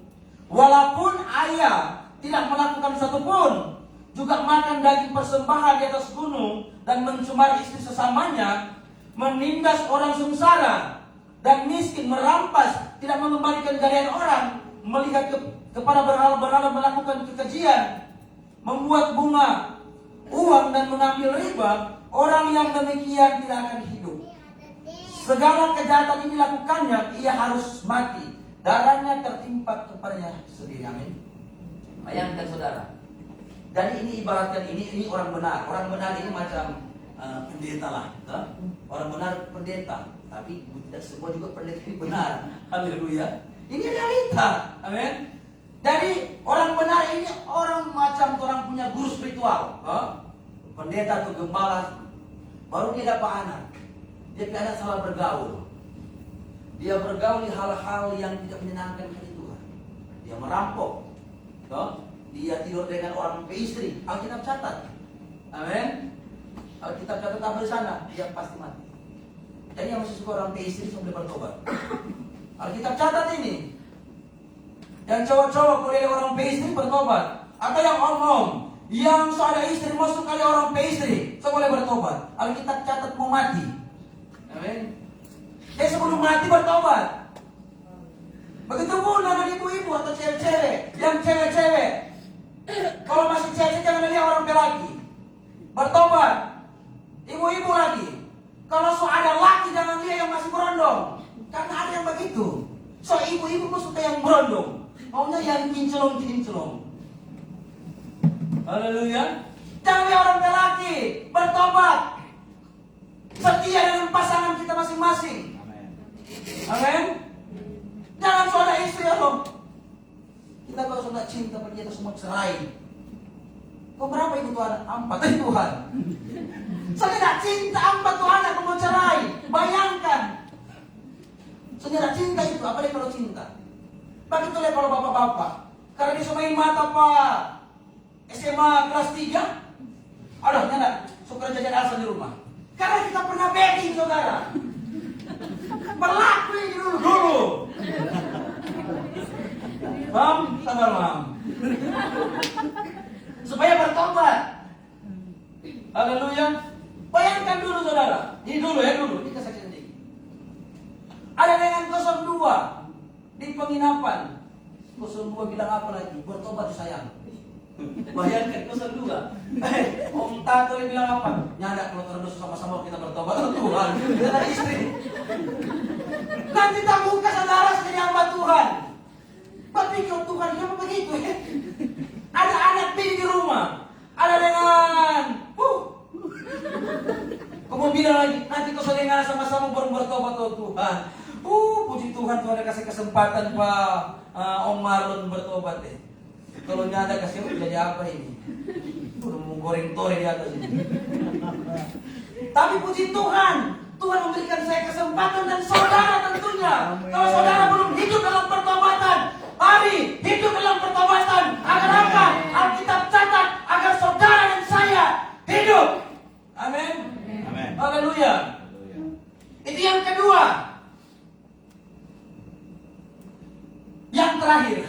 walaupun ayah tidak melakukan satupun, juga makan daging persembahan di atas gunung dan mencemari istri sesamanya, menindas orang sengsara dan miskin, merampas, tidak mengembalikan gadaian orang, melihat kepada berhala-berhala, melakukan kekejian, membuat bunga, uang dan mengambil riba, orang yang demikian tidak akan hidup. Segala kejahatan ini lakukannya, ia harus mati. Darahnya tertimpa kepadanya sendiri. Amin. Bayangkan saudara. Jadi ini ibaratkan ini orang benar. Orang benar ini macam pendeta lah. Orang benar pendeta. Tapi tidak semua juga pendeta ini benar. Haleluya. Ini realita. Amin. Jadi orang benar ini orang macam orang punya guru spiritual. Pendeta atau gembala. Baru dia dapat anak. Dia tidak salah bergaul. Dia bergaul di hal-hal yang tidak menyenangkan hati Tuhan. Dia merampok. dia tidur dengan orang istri. Alkitab catat. Amin. Alkitab catat apa di sana? Dia pasti mati. Jadi yang masih suka orang istri boleh bertobat. Alkitab catat ini. Yang cowok-cowok boleh orang istri bertobat. Atau yang om-om yang ada istri masuk kali orang istri, so boleh bertobat. Alkitab catat mau mati. Amin. Sebelum mati bertobat. Begitu pun dengan ibu-ibu atau cewek-cewek. Yang cewek-cewek, kalau masih cewek jangan lihat orang laki. Bertobat. Ibu-ibu lagi. Kalau so ada laki jangan lihat yang masih berondong. Karena ada yang begitu. So ibu-ibu tuh suka yang berondong. Maunya yang kinclong-kinclong. Haleluya. Jangan lihat orang laki. Bertobat. Setia dengan pasangan kita masing-masing. Amin. Jangan saudara istri ya dong. Kita kalau sudah cinta pada kita semua cerai. Kok berapa itu Tuhan? 4 Tuhan. Saya tidak cinta 4 Tuhan aku mau cerai. Bayangkan. Saya tidak cinta itu. Apa dia kalau cinta? Begitulah kalau bapak-bapak. Karena dia semain mata Pak SMA kelas 3. Aduh nyana. Suka jajan alsa di rumah. Karena kita pernah begging saudara. Berlaku ini dulu. Mam, sabar mam. Supaya bertobat. Haleluya. Bayangkan dulu saudara. Ini dulu ya dulu. Ini kesaksian sedikit. Ada dengan 02 di penginapan. 02 bilang apa lagi? Bertobat sayang. Bayangkan 02. Om Tato bilang apa? Nyada kalau terus sama-sama kita bertobat. Oh Tuhan. Kita ada istri. Nanti tak buka saudara sekali hamba Tuhan. Berpikir Tuhan kenapa begitu ya? Ada anak bini di rumah. Ada dengan kamu bilang lagi, nanti kau sedengar sama-sama bertobat oh Tuhan. Puji Tuhan Tuhan ada kasih kesempatan Pak Om Marlon bertobat deh. Kalau nyada kasih jadi apa ini? Udah mau goreng tore di atas ini. Tapi puji Tuhan, Tuhan memberikan saya kesempatan dan saudara tentunya. Kalau saudara belum hidup dalam pertobatan, mari hidup dalam pertobatan. Agar apa? Alkitab catat agar saudara dan saya hidup. Amin. Amin. Haleluya. Itu yang kedua. Yang terakhir.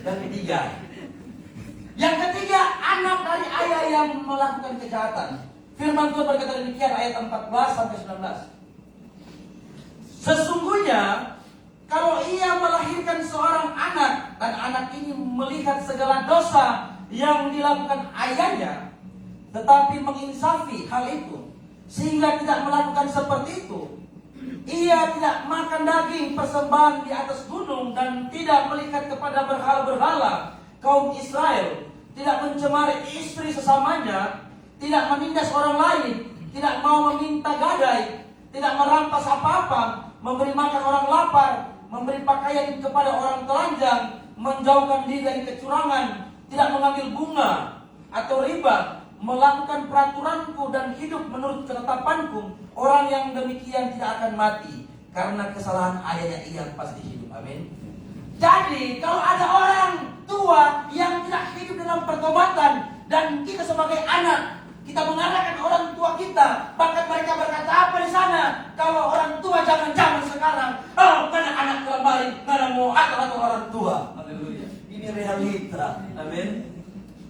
Yang ketiga. Yang ketiga, anak dari ayah yang melakukan kejahatan. Firman Tuhan berkata demikian ayat 14 sampai 19. Sesungguhnya kalau ia melahirkan seorang anak dan anak ini melihat segala dosa yang dilakukan ayahnya, tetapi menginsafi hal itu sehingga tidak melakukan seperti itu, ia tidak makan daging persembahan di atas gunung dan tidak melihat kepada berhala-berhala kaum Israel, tidak mencemari istri sesamanya, tidak menindas orang lain, tidak mau meminta gadai, tidak merampas apa-apa, memberi makan orang lapar, memberi pakaian kepada orang telanjang, menjauhkan diri dari kecurangan, tidak mengambil bunga atau riba, melakukan peraturanku dan hidup menurut ketetapanku, orang yang demikian tidak akan mati karena kesalahan ayahnya ia pasti hidup. Amin. Jadi kalau ada orang tua yang tidak hidup dalam pertobatan dan kita sebagai anak, kita mengarahkan orang tua kita, bahkan mereka berkata apa di sana? Kalau orang tua jangan-jangan sekarang, mana anak kemarin, mana mau atau orang tua. Haleluya. Ini realita. Amin.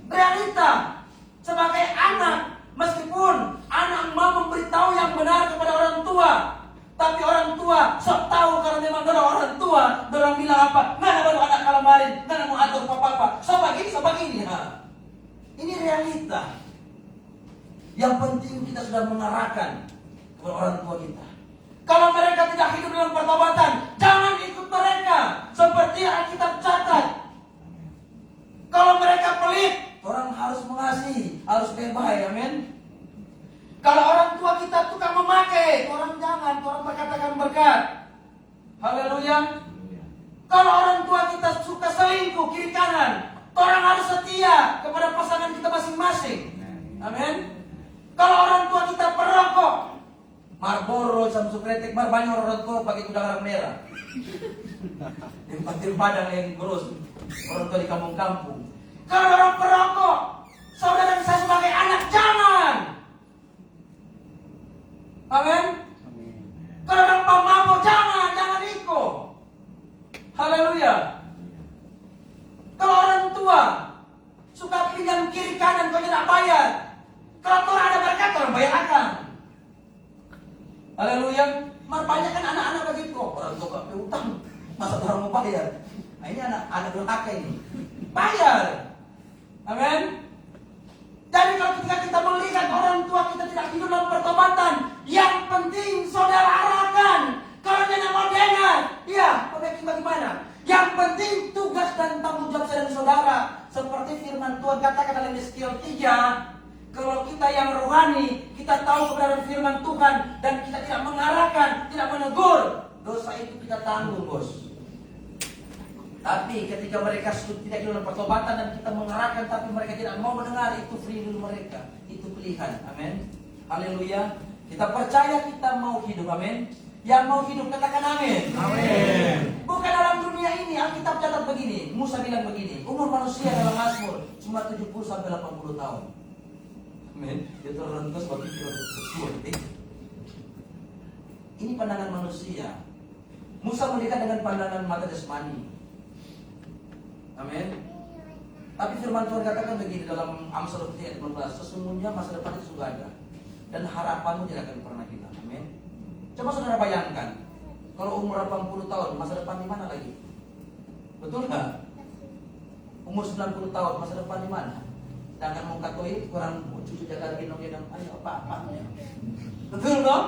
Realita. Sebagai anak, meskipun anak mau memberitahu yang benar kepada orang tua, tapi orang tua sok tahu karena memang orang tua, orang bilang apa? Mana baru anak kemarin, mana mau atur apa-apa? So begini. Ini realita. Yang penting kita sudah mengarahkan kepada orang tua kita. Kalau mereka tidak hidup dalam pertobatan, jangan ikut mereka. Seperti Alkitab catat. Kalau mereka pelit, orang harus mengasihi, harus baik-baik, amin. Kalau orang tua kita tukang memakai, orang jangan, orang berkatakan berkat. Haleluya. Kalau orang tua kita suka selingkuh kiri kanan, orang harus setia kepada pasangan kita masing-masing. Amin. Kalau orang tua kita perokok, Marlboro, Samsung Kretek, banyak orang tua pakai udang merah. Di Padang yang terus orang tua di kampung-kampung. Kalau orang perokok, saudara saya sebagai anak jangan. Amin. Kalau orang pemabuk jangan ikut. Haleluya. Kalau orang tua suka pinjam kiri kanan kau tidak bayar. Kalau Tuhan ada berkat, Tuhan bayar akan. Haleluya. Banyak kan anak-anak begitu. Orang tua kau utang, masa orang mau bayar? Nah, ini anak durhaka ini. Bayar. Amin. Jadi kalau ketika kita melihat orang tua kita tidak hidup dalam pertobatan, yang penting saudara arahkan. Kalau dia tidak mau dengar, ya, bagaimana? Yang penting tugas dan tanggung jawab saya dan saudara. Seperti firman Tuhan katakan dalam Yeskiel 3, kalau kita yang rohani, kita tahu kebenaran firman Tuhan dan kita tidak mengarahkan, tidak menegur, dosa itu kita tanggung, bos. Tapi ketika mereka tidak hidup dalam pertobatan dan kita mengarahkan tapi mereka tidak mau mendengar, itu free will mereka, itu pilihan. Amin. Haleluya. Kita percaya kita mau hidup. Amin. Yang mau hidup katakan amin. Amin. Bukan dalam dunia ini. Alkitab catat begini, Musa bilang begini, umur manusia dalam Mazmur cuma 70 sampai 80 tahun. Amin. Itu rentas bagi kita. Ini pandangan manusia. Musa melihat dengan pandangan mata jasmani. Amin. Tapi firman Tuhan katakan begini dalam Amsal 3 ayat 15, sesungguhnya masa depan itu sudah ada dan harapanmu tidak akan pernah hilang. Amin. Coba saudara bayangkan, kalau umur 80 tahun, masa depan di mana lagi? Betul nggak? Umur 90 tahun, masa depan di mana? Sedangkan mau katoi kurang cucu jaga gendong-gendong, ayo apa? Betul dong?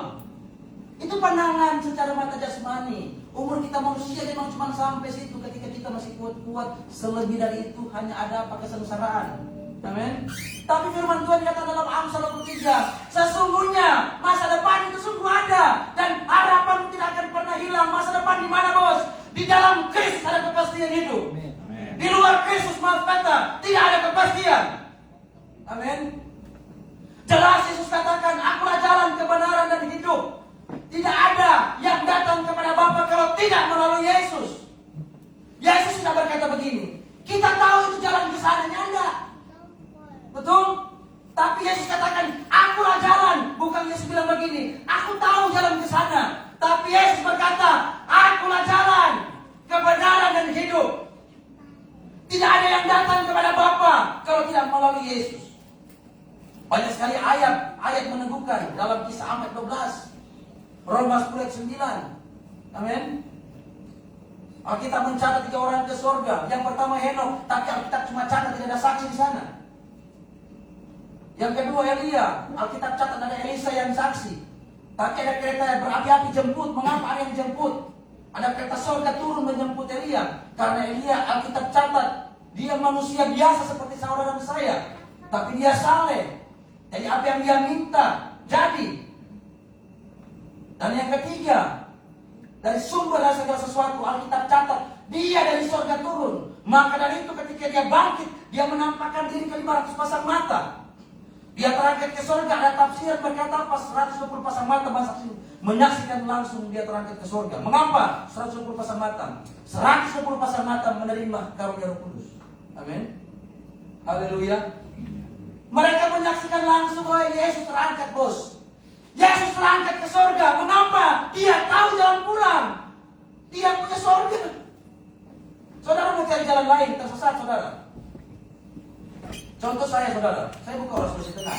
Itu pandangan secara mata jasmani. Umur kita manusia memang cuma sampai situ ketika kita masih kuat-kuat. Selebih dari itu hanya ada apa kesengsaraan. Amin. Tapi firman Tuhan kata dalam Amsal 3, sesungguhnya masa depan itu sungguh ada dan harapan tidak akan pernah hilang. Masa depan di mana, bos? Di dalam Kristus ada kepastian hidup. Amin. Di luar Kristus, maaf kata, tidak ada kepastian. Amin. Jelas Yesus katakan, akulah jalan, kebenaran dan hidup. Tidak ada yang datang kepada Bapa kalau tidak melalui Yesus. Yesus sudah berkata begini, kita tahu itu jalan ke sana, enggak? Betul? Tapi Yesus katakan, akulah jalan. Bukan Yesus bilang begini, aku tahu jalan ke sana. Tapi Yesus berkata, akulah jalan, kebenaran dan hidup. Tidak ada yang datang kepada Bapa kalau tidak melalui Yesus. Banyak sekali ayat meneguhkan dalam Kisah Ahmad 12. Roma 10 ayat 9. Amin. Alkitab mencatat 3 orang ke surga. Yang pertama Henok, tapi Alkitab cuma catat tidak ada saksi di sana. Yang kedua Elia, Alkitab catat ada Elisa yang saksi. Tapi ada kereta yang berapi-api jemput. Mengapa ada yang jemput? Ada kereta surga turun menjemput Elia. Karena Elia Alkitab catat dia manusia biasa seperti saudara dan saya. Tapi dia saleh. Jadi apa yang dia minta jadi. Dan yang ketiga, dari sumber dari segala sesuatu, Alkitab catat, dia dari surga turun. Maka dari itu ketika dia bangkit, dia menampakkan diri ke 500 pasang mata. Dia terangkat ke surga, ada tafsir berkata pas 120 pasang mata menyaksikan langsung dia terangkat ke surga. Mengapa 120 pasang mata? 120 pasang mata menerima karunia Roh Kudus. Amin. Haleluya. Mereka menyaksikan langsung bahwa Yesus terangkat, bos. Yesus terangkat ke surga. Mengapa? Dia tahu jalan pulang. Dia punya surga. Saudara mau cari jalan lain, tersesat saudara. Contoh saya, saudara. Saya bukan orang Sulawesi Tengah,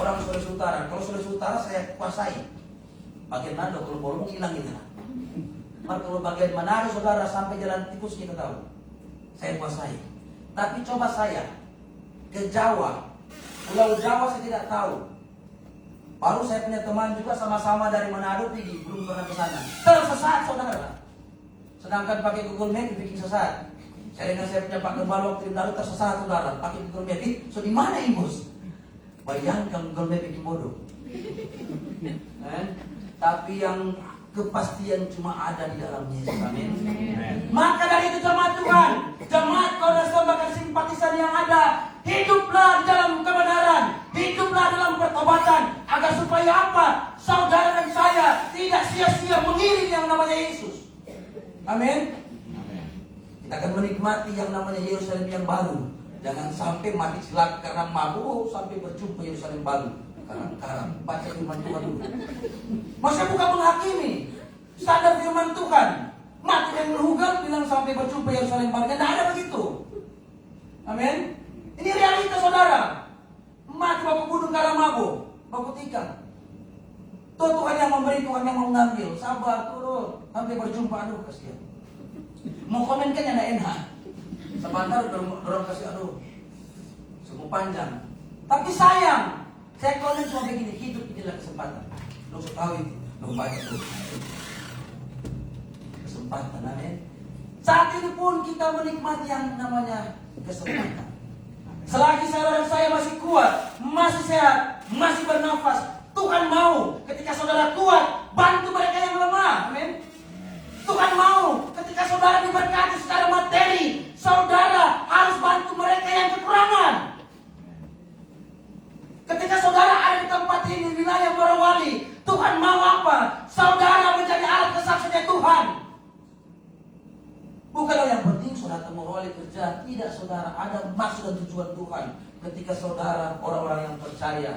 orang Sulawesi Utara. Kalau Sulawesi Utara saya kuasai. Bagian Manado, kalau Borong hilang kita. Maka kalau bagian Manado, saudara, sampai jalan tikus kita tahu. Saya kuasai. Tapi coba saya ke Jawa, Pulau Jawa saya tidak tahu. Baru saya punya teman juga sama-sama dari Manado pergi, belum pernah ke sana. Tersesat saudara. Sedangkan pakai Google Map bikin sesat. Saya dengan saya punya Pak Gembala waktu lalu tersesat saudara. Pakai Google Map, so di mana ini bos? Bayangkan Google Map bikin bodoh. Tapi yang kepastian cuma ada di dalam Yesus. Amin. Maka dari itu jemaat Tuhan, jemaat kau bahkan simpatisan yang ada, hiduplah di dalam kebenaran, hiduplah dalam pertobatan, agar supaya apa? Saudara dan saya tidak sia-sia mengiring yang namanya Yesus. Amin. Kita akan menikmati yang namanya Yerusalem yang baru. Jangan sampai mati silat karena mabuk sampai berjumpa Yerusalem baru. Karang-karang, baca firman Tuhan dulu. Maksudnya bukan menghakimi. Standar firman Tuhan. Mati dan berhugal bilang sampai berjumpa Yerusalem baru. Tidak ada begitu. Amin. Ini realitas saudara. Mati baku bunuh karena mabuk, baku tikar. Tuhan yang memberi, Tuhan yang mau mengambil. Sabar, turun. Sampai berjumpa, aduh kasihan. Mau komen kan yang enak. Sebentar dorong kasih, aduh. Semua panjang. Tapi sayang. Saya komen cuma begini, hidup inilah kesempatan. Lu tahu itu. Lu baca tuh. Kesempatan, amin. Saat ini pun kita menikmati yang namanya kesempatan. Selagi saudara saya masih kuat, masih sehat, masih bernafas, Tuhan mau ketika saudara kuat, bantu mereka yang lemah. Amin. Tuhan mau ketika saudara diberkati secara materi, saudara harus bantu mereka yang kekurangan. Ketika saudara ada di tempat ini, wilayah Morowali, Tuhan mau apa? Saudara menjadi alat kesaksian Tuhan. Bukanlah yang penting saudara Morowali kerja. Tidak, saudara, ada maksud dan tujuan Tuhan ketika saudara orang-orang yang percaya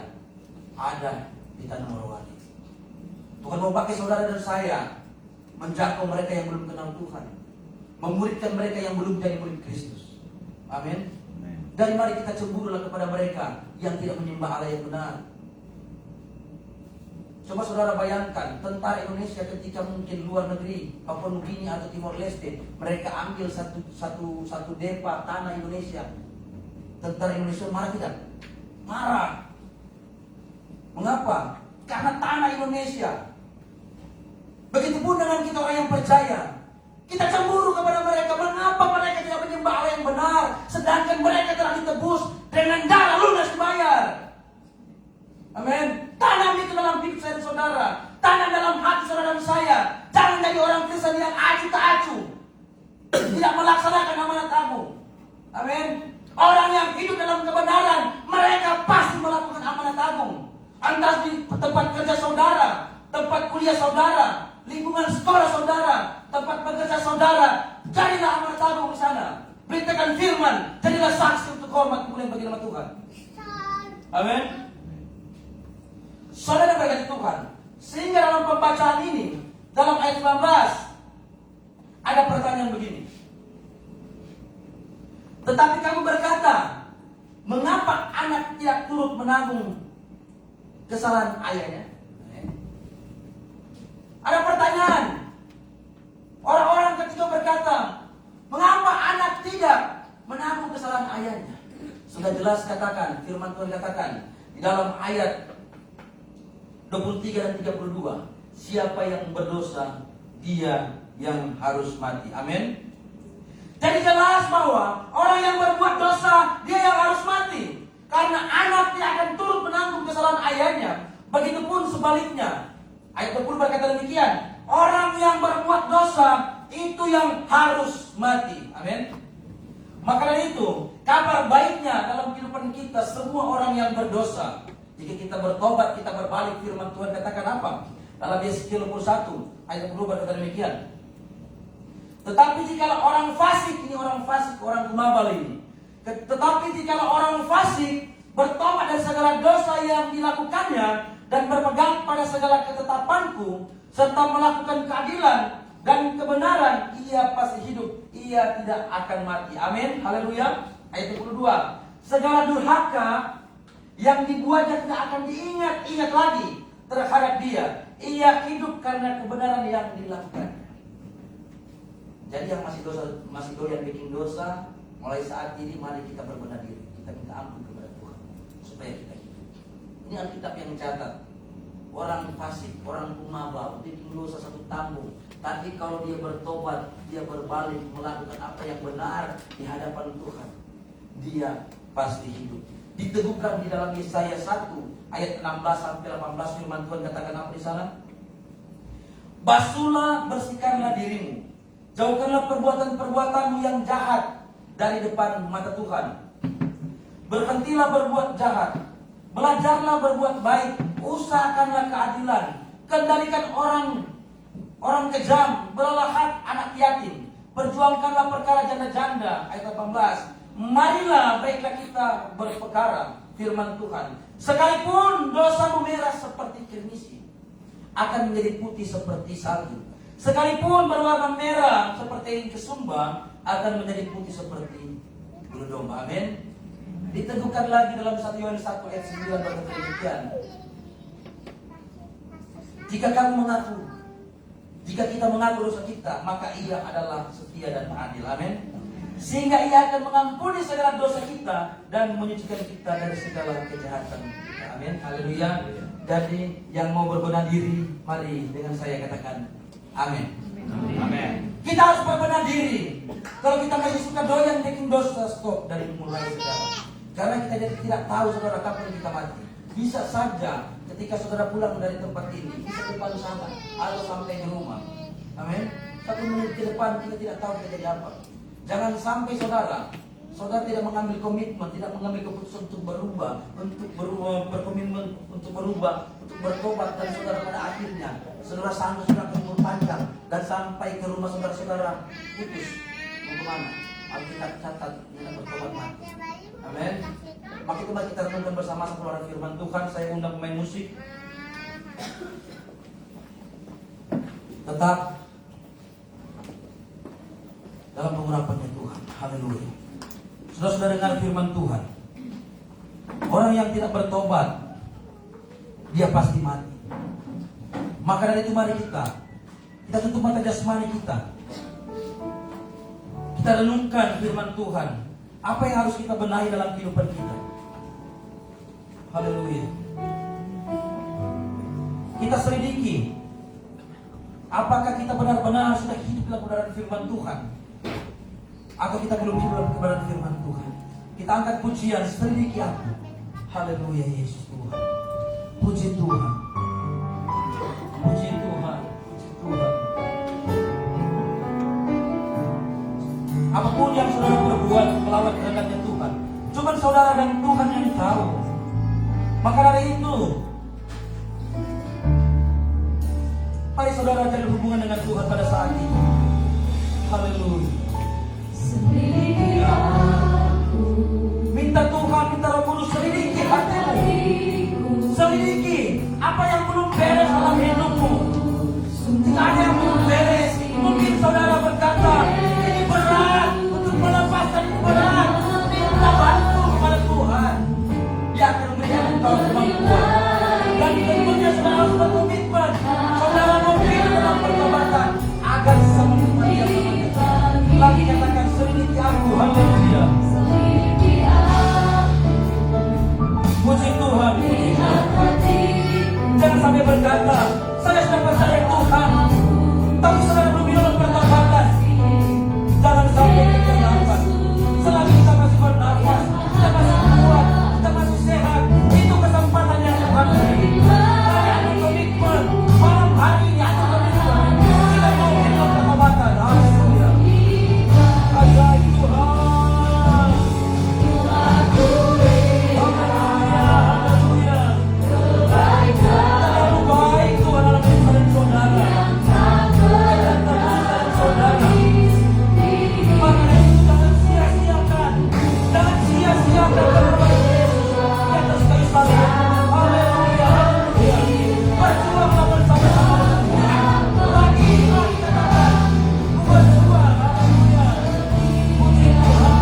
ada di tanah Morowali. Tuhan mau pakai saudara dan saya menjangkau mereka yang belum kenal Tuhan, memuridkan mereka yang belum jadi murid Kristus. Amin. Dan mari kita cemburulah kepada mereka yang tidak menyembah Allah yang benar. Coba saudara bayangkan, tentara Indonesia ketika mungkin luar negeri, Papua Nugini atau Timor Leste, mereka ambil satu depa tanah Indonesia. Tentara Indonesia marah tidak? Marah. Mengapa? Karena tanah Indonesia. Begitupun dengan kita orang yang percaya. Kita cemburu kepada mereka. Mengapa mereka tidak menyembah Allah yang benar, sedangkan mereka telah ditebus dengan darah lunas dibayar. Amin. Tanam itu dalam hidup saya dan saudara. Tanam dalam hati saudara dan saya. Jangan jadi orang Kristen yang acuh tak acuh, tidak melaksanakan amanat agung. Amin. Orang yang hidup dalam kebenaran, mereka pasti melakukan amanat agung. Entah di tempat kerja saudara, tempat kuliah saudara, lingkungan sekolah saudara, tempat bekerja saudara, jadilah amanat agung di sana. Beritakan firman, jadilah saksi untuk hormat kemuliaan bagi nama Tuhan. Amin. Saudara berkati Tuhan. Sehingga dalam pembacaan ini, dalam ayat 19, ada pertanyaan begini. Tetapi kamu berkata, mengapa anak tidak turut menanggung kesalahan ayahnya? Ada pertanyaan. Orang-orang ketika berkata, mengapa anak tidak menanggung kesalahan ayahnya? Sudah jelas katakan, firman Tuhan katakan di dalam ayat 23 dan 32, siapa yang berdosa, dia yang harus mati. Amin. Jadi jelas bahwa orang yang berbuat dosa, dia yang harus mati. Karena anak tidak akan turut menanggung kesalahan ayahnya. Begitupun sebaliknya. Ayat 20 berkata demikian, orang yang berbuat dosa, itu yang harus mati. Amin. Maka dari itu, kabar baiknya dalam kehidupan kita, semua orang yang berdosa, jika kita bertobat, kita berbalik, firman Tuhan katakan apa? Dalam Yesaya 51 ayat 20 berkata demikian. Tetapi jika orang fasik, ini orang fasik, orang kumabal ini. Tetapi jika orang fasik bertobat dari segala dosa yang dilakukannya dan berpegang pada segala ketetapanku serta melakukan keadilan dan kebenaran, ia pasti hidup, ia tidak akan mati. Amin. Haleluya. Ayat 22. Segala durhaka yang dibuatnya tidak akan diingat-ingat lagi terhadap dia. Ia hidup karena kebenaran yang dilakukan. Jadi yang masih doyan bikin dosa, mulai saat ini mari kita berbenah diri. Kita minta ampun kepada Tuhan supaya kita hidup. Ini Alkitab yang mencatat. Orang fasik, orang kumabal, bikin dosa satu tanggung. Tapi kalau dia bertobat, dia berbalik melakukan apa yang benar di hadapan Tuhan, dia pasti hidup. Diteguhkan di dalam Yesaya 1 ayat 16 sampai 18, firman Tuhan katakan apa di sana? Basuhlah, bersihkanlah dirimu, jauhkanlah perbuatan-perbuatanmu yang jahat dari depan mata Tuhan. Berhentilah berbuat jahat, belajarlah berbuat baik, usahakanlah keadilan, kendalikan orang kejam, berlahat anak yatim, perjuangkanlah perkara janda-janda. Ayat 18, marilah baiklah kita berperkara firman Tuhan. Sekalipun dosamu merah seperti kirmisi, akan menjadi putih seperti salju. Sekalipun berwarna merah seperti kesumba, akan menjadi putih seperti bulu domba. Amin. Diteguhkan lagi dalam 1 Yohanes 1 ayat 9 berkata demikian. Jika kita mengaku dosa kita, maka Ia adalah setia dan adil. Amin. Sehingga Ia akan mengampuni segala dosa kita dan menyucikan kita dari segala kejahatan. Amin. Haleluya. Jadi yang mau berbenah diri, mari dengan saya katakan amin. Amin. Kita harus berbenah diri. Kalau kita masih suka doyan bikin dosa, stop dari mulai sekarang. Karena kita tidak tahu saudara kapan kita mati. Bisa saja ketika saudara pulang dari tempat ini, bisa depan sana atau sampai di rumah. Amin. 1 menit ke depan kita tidak tahu kita jadi apa. Jangan sampai saudara tidak mengambil komitmen, tidak mengambil keputusan untuk berubah, berkomitmen untuk berubah, untuk bertobat, dan saudara pada akhirnya saudara sanggup sudah umur panjang dan sampai ke rumah saudara-saudara putus. Mau kemana? Alkitab catat kita bertobat mati. Amin. Maka itu kita renungkan bersama keluaran firman Tuhan. Saya undang pemain musik. Tetap dalam pengurapannya Tuhan. Haleluya. Sudah dengar firman Tuhan. Orang yang tidak bertobat, dia pasti mati. Maka dari itu mari kita tutup mata jasmani kita. Kita renungkan firman Tuhan. Apa yang harus kita benahi dalam kehidupan kita. Haleluya. Kita selidiki. Apakah kita benar-benar sudah hidup dalam kebenaran firman Tuhan? Atau kita belum hidup dalam kebenaran firman Tuhan? Kita angkat pujian, selidiki aku. Haleluya Yesus Tuhan. Puji Tuhan. Puji Tuhan. Puji Tuhan. Apapun yang saudara berbuat melawan kehendaknya Tuhan, cuma saudara dan Tuhan yang tahu. Maka dari itu, mari saudara jalin hubungan dengan Tuhan pada saat ini. Haleluya. Selidiki aku, Minta Tuhan, minta Roh Kudus selidiki hatimu. Selidiki apa yang belum beres dalam hidupmu. Jika ada yang belum beres, mungkin saudara berkata, ini berat, untuk melepaskan ini berat. Minta bantu kepada Tuhan. Dia akan memberikan engkau kemampuan. Dan tentunya saudara harus berkomitmen. Saudara mau hidup dalam pertobatan agar semua dia berkomitmen. Lagi katakan selidiki aku. Haleluya. selidiki aku, Puji Tuhan. Puji Tuhan. Jangan sampai berkata, saya sudah percaya Tuhan, tapi saudara belum hidup dalam pertobatan. Jangan sampai kekenyapan. Selagi kita masih bernafas, kita masih kuat, kita masih sehat, itu kesempatan yang Tuhan beri. Saya ambil komitmen malam hari ini, ambil komitmen kita mau hidup dalam pertobatan. Haleluya. Ajaib Tuhan. Haleluya. Terlalu baik Tuhan dalam kehidupan saudara. Saudara. Maka dari itu jangan sia-siakan. Jangan sia-siakan berbuat Yesus di atas kayu salib. Haleluya. Berjuanglah bersama-sama. Lagi katakan. Berjuang. Haleluya. Puji Tuhan.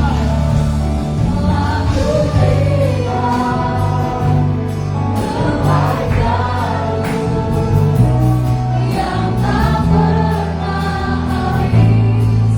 yang tak pernah habis.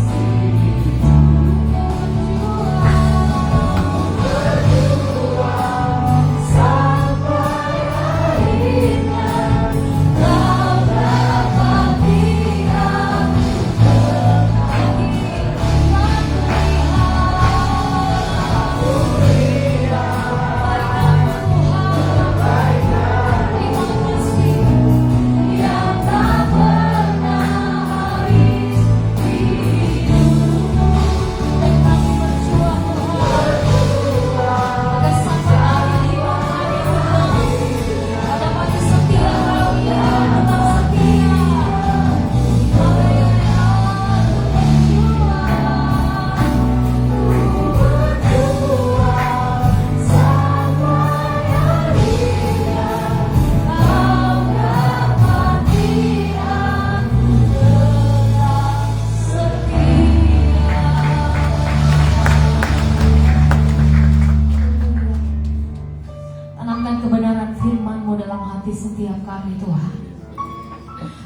setiap kami Tuhan.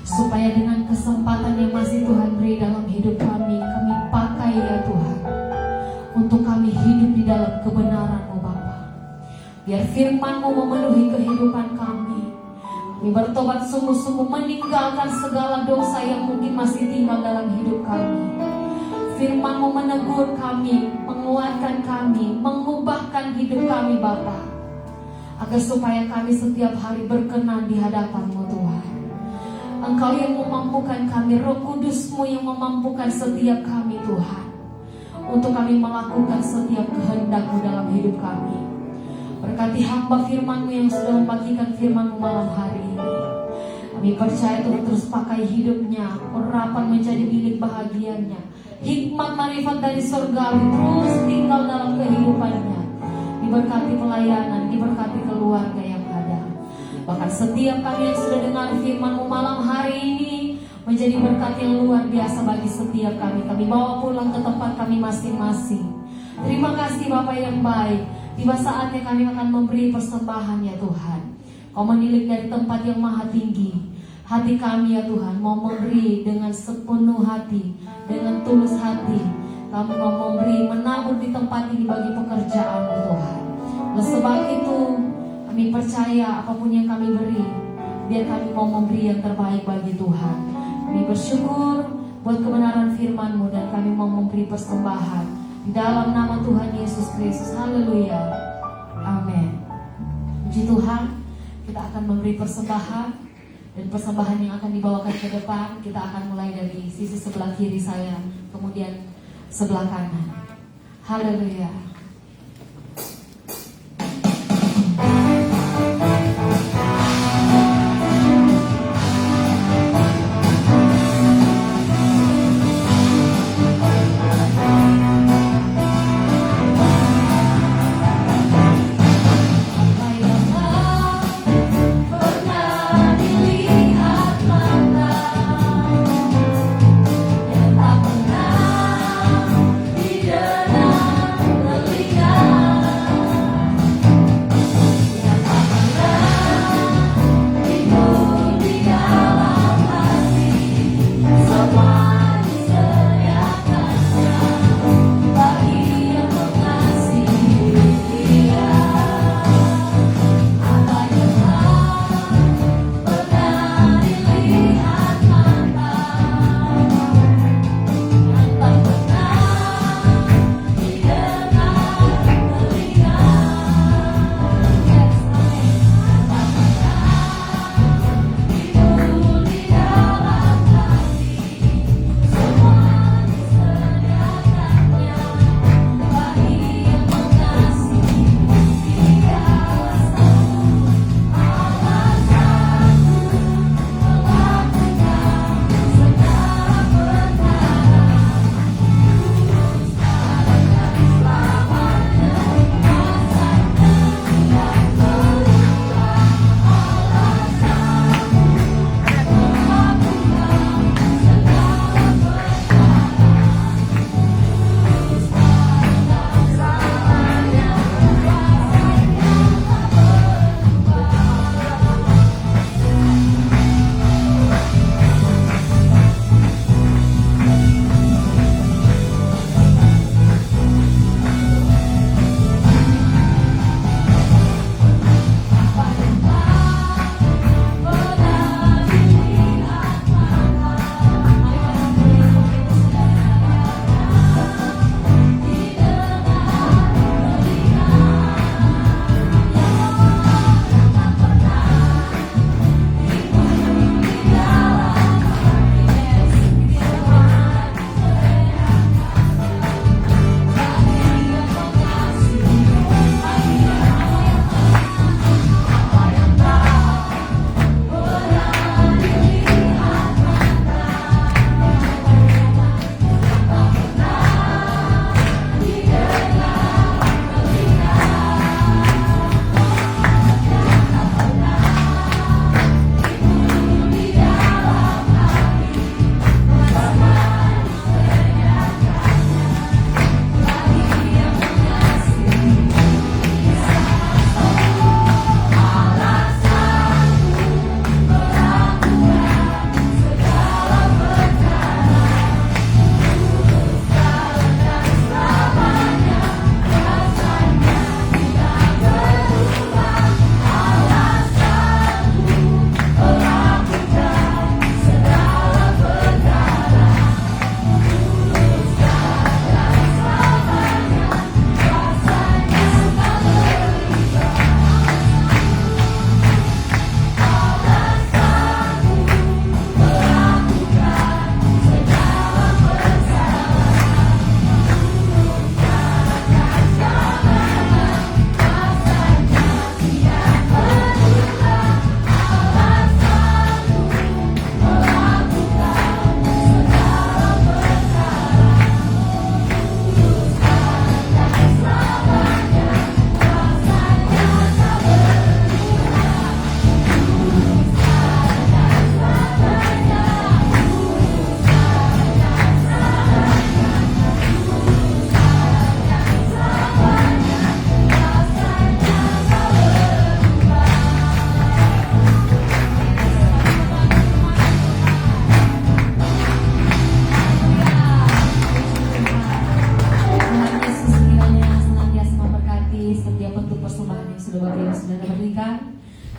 Supaya dengan kesempatan yang masih Tuhan beri dalam hidup kami pakai ya Tuhan, untuk kami hidup di dalam kebenaran-Mu Bapa. Biar firman-Mu memenuhi kehidupan kami. Kami bertobat sungguh-sungguh meninggalkan segala dosa yang mungkin masih tinggal dalam hidup kami. Firman-Mu menegur kami, menguatkan kami, mengubahkan hidup kami Bapa, agar supaya kami setiap hari berkenan di hadapan-Mu Tuhan. Engkau yang memampukan kami, Roh Kudus-Mu yang memampukan setiap kami Tuhan, untuk kami melakukan setiap kehendak-Mu dalam hidup kami. Berkati hamba firman-Mu yang sudah membagikan firman-Mu malam hari ini. Kami percaya Tuhan terus pakai hidupnya, urapan menjadi milik bahagianya. Hikmat marifat dari surgawi terus tinggal dalam kehidupannya. Diberkati pelayanan, diberkati keluarga yang ada. Bahkan setiap kami yang sudah dengar firman-Mu malam hari ini menjadi berkat yang luar biasa bagi setiap kami. Kami bawa pulang ke tempat kami masing-masing. Terima kasih Bapak yang baik. Tiba saatnya kami akan memberi persembahan ya Tuhan. Kau menilik dari tempat yang maha tinggi. Hati kami ya Tuhan mau memberi dengan sepenuh hati, dengan tulus hati. Kami mau memberi, menabur di tempat ini bagi pekerjaan-Mu Tuhan. Oleh sebab itu kami percaya apapun yang kami beri, biar kami mau memberi yang terbaik bagi Tuhan. Kami bersyukur buat kebenaran firman-Mu dan kami mau memberi persembahan di dalam nama Tuhan Yesus Kristus. Haleluya. Amin. Puji Tuhan, kita akan memberi persembahan. Dan persembahan yang akan dibawakan ke depan, kita akan mulai dari sisi sebelah kiri saya, kemudian sebelah kanan. Haleluya. Tak pernah di dalam persembahan yang sudah Bapak Ibu Saudara berikan.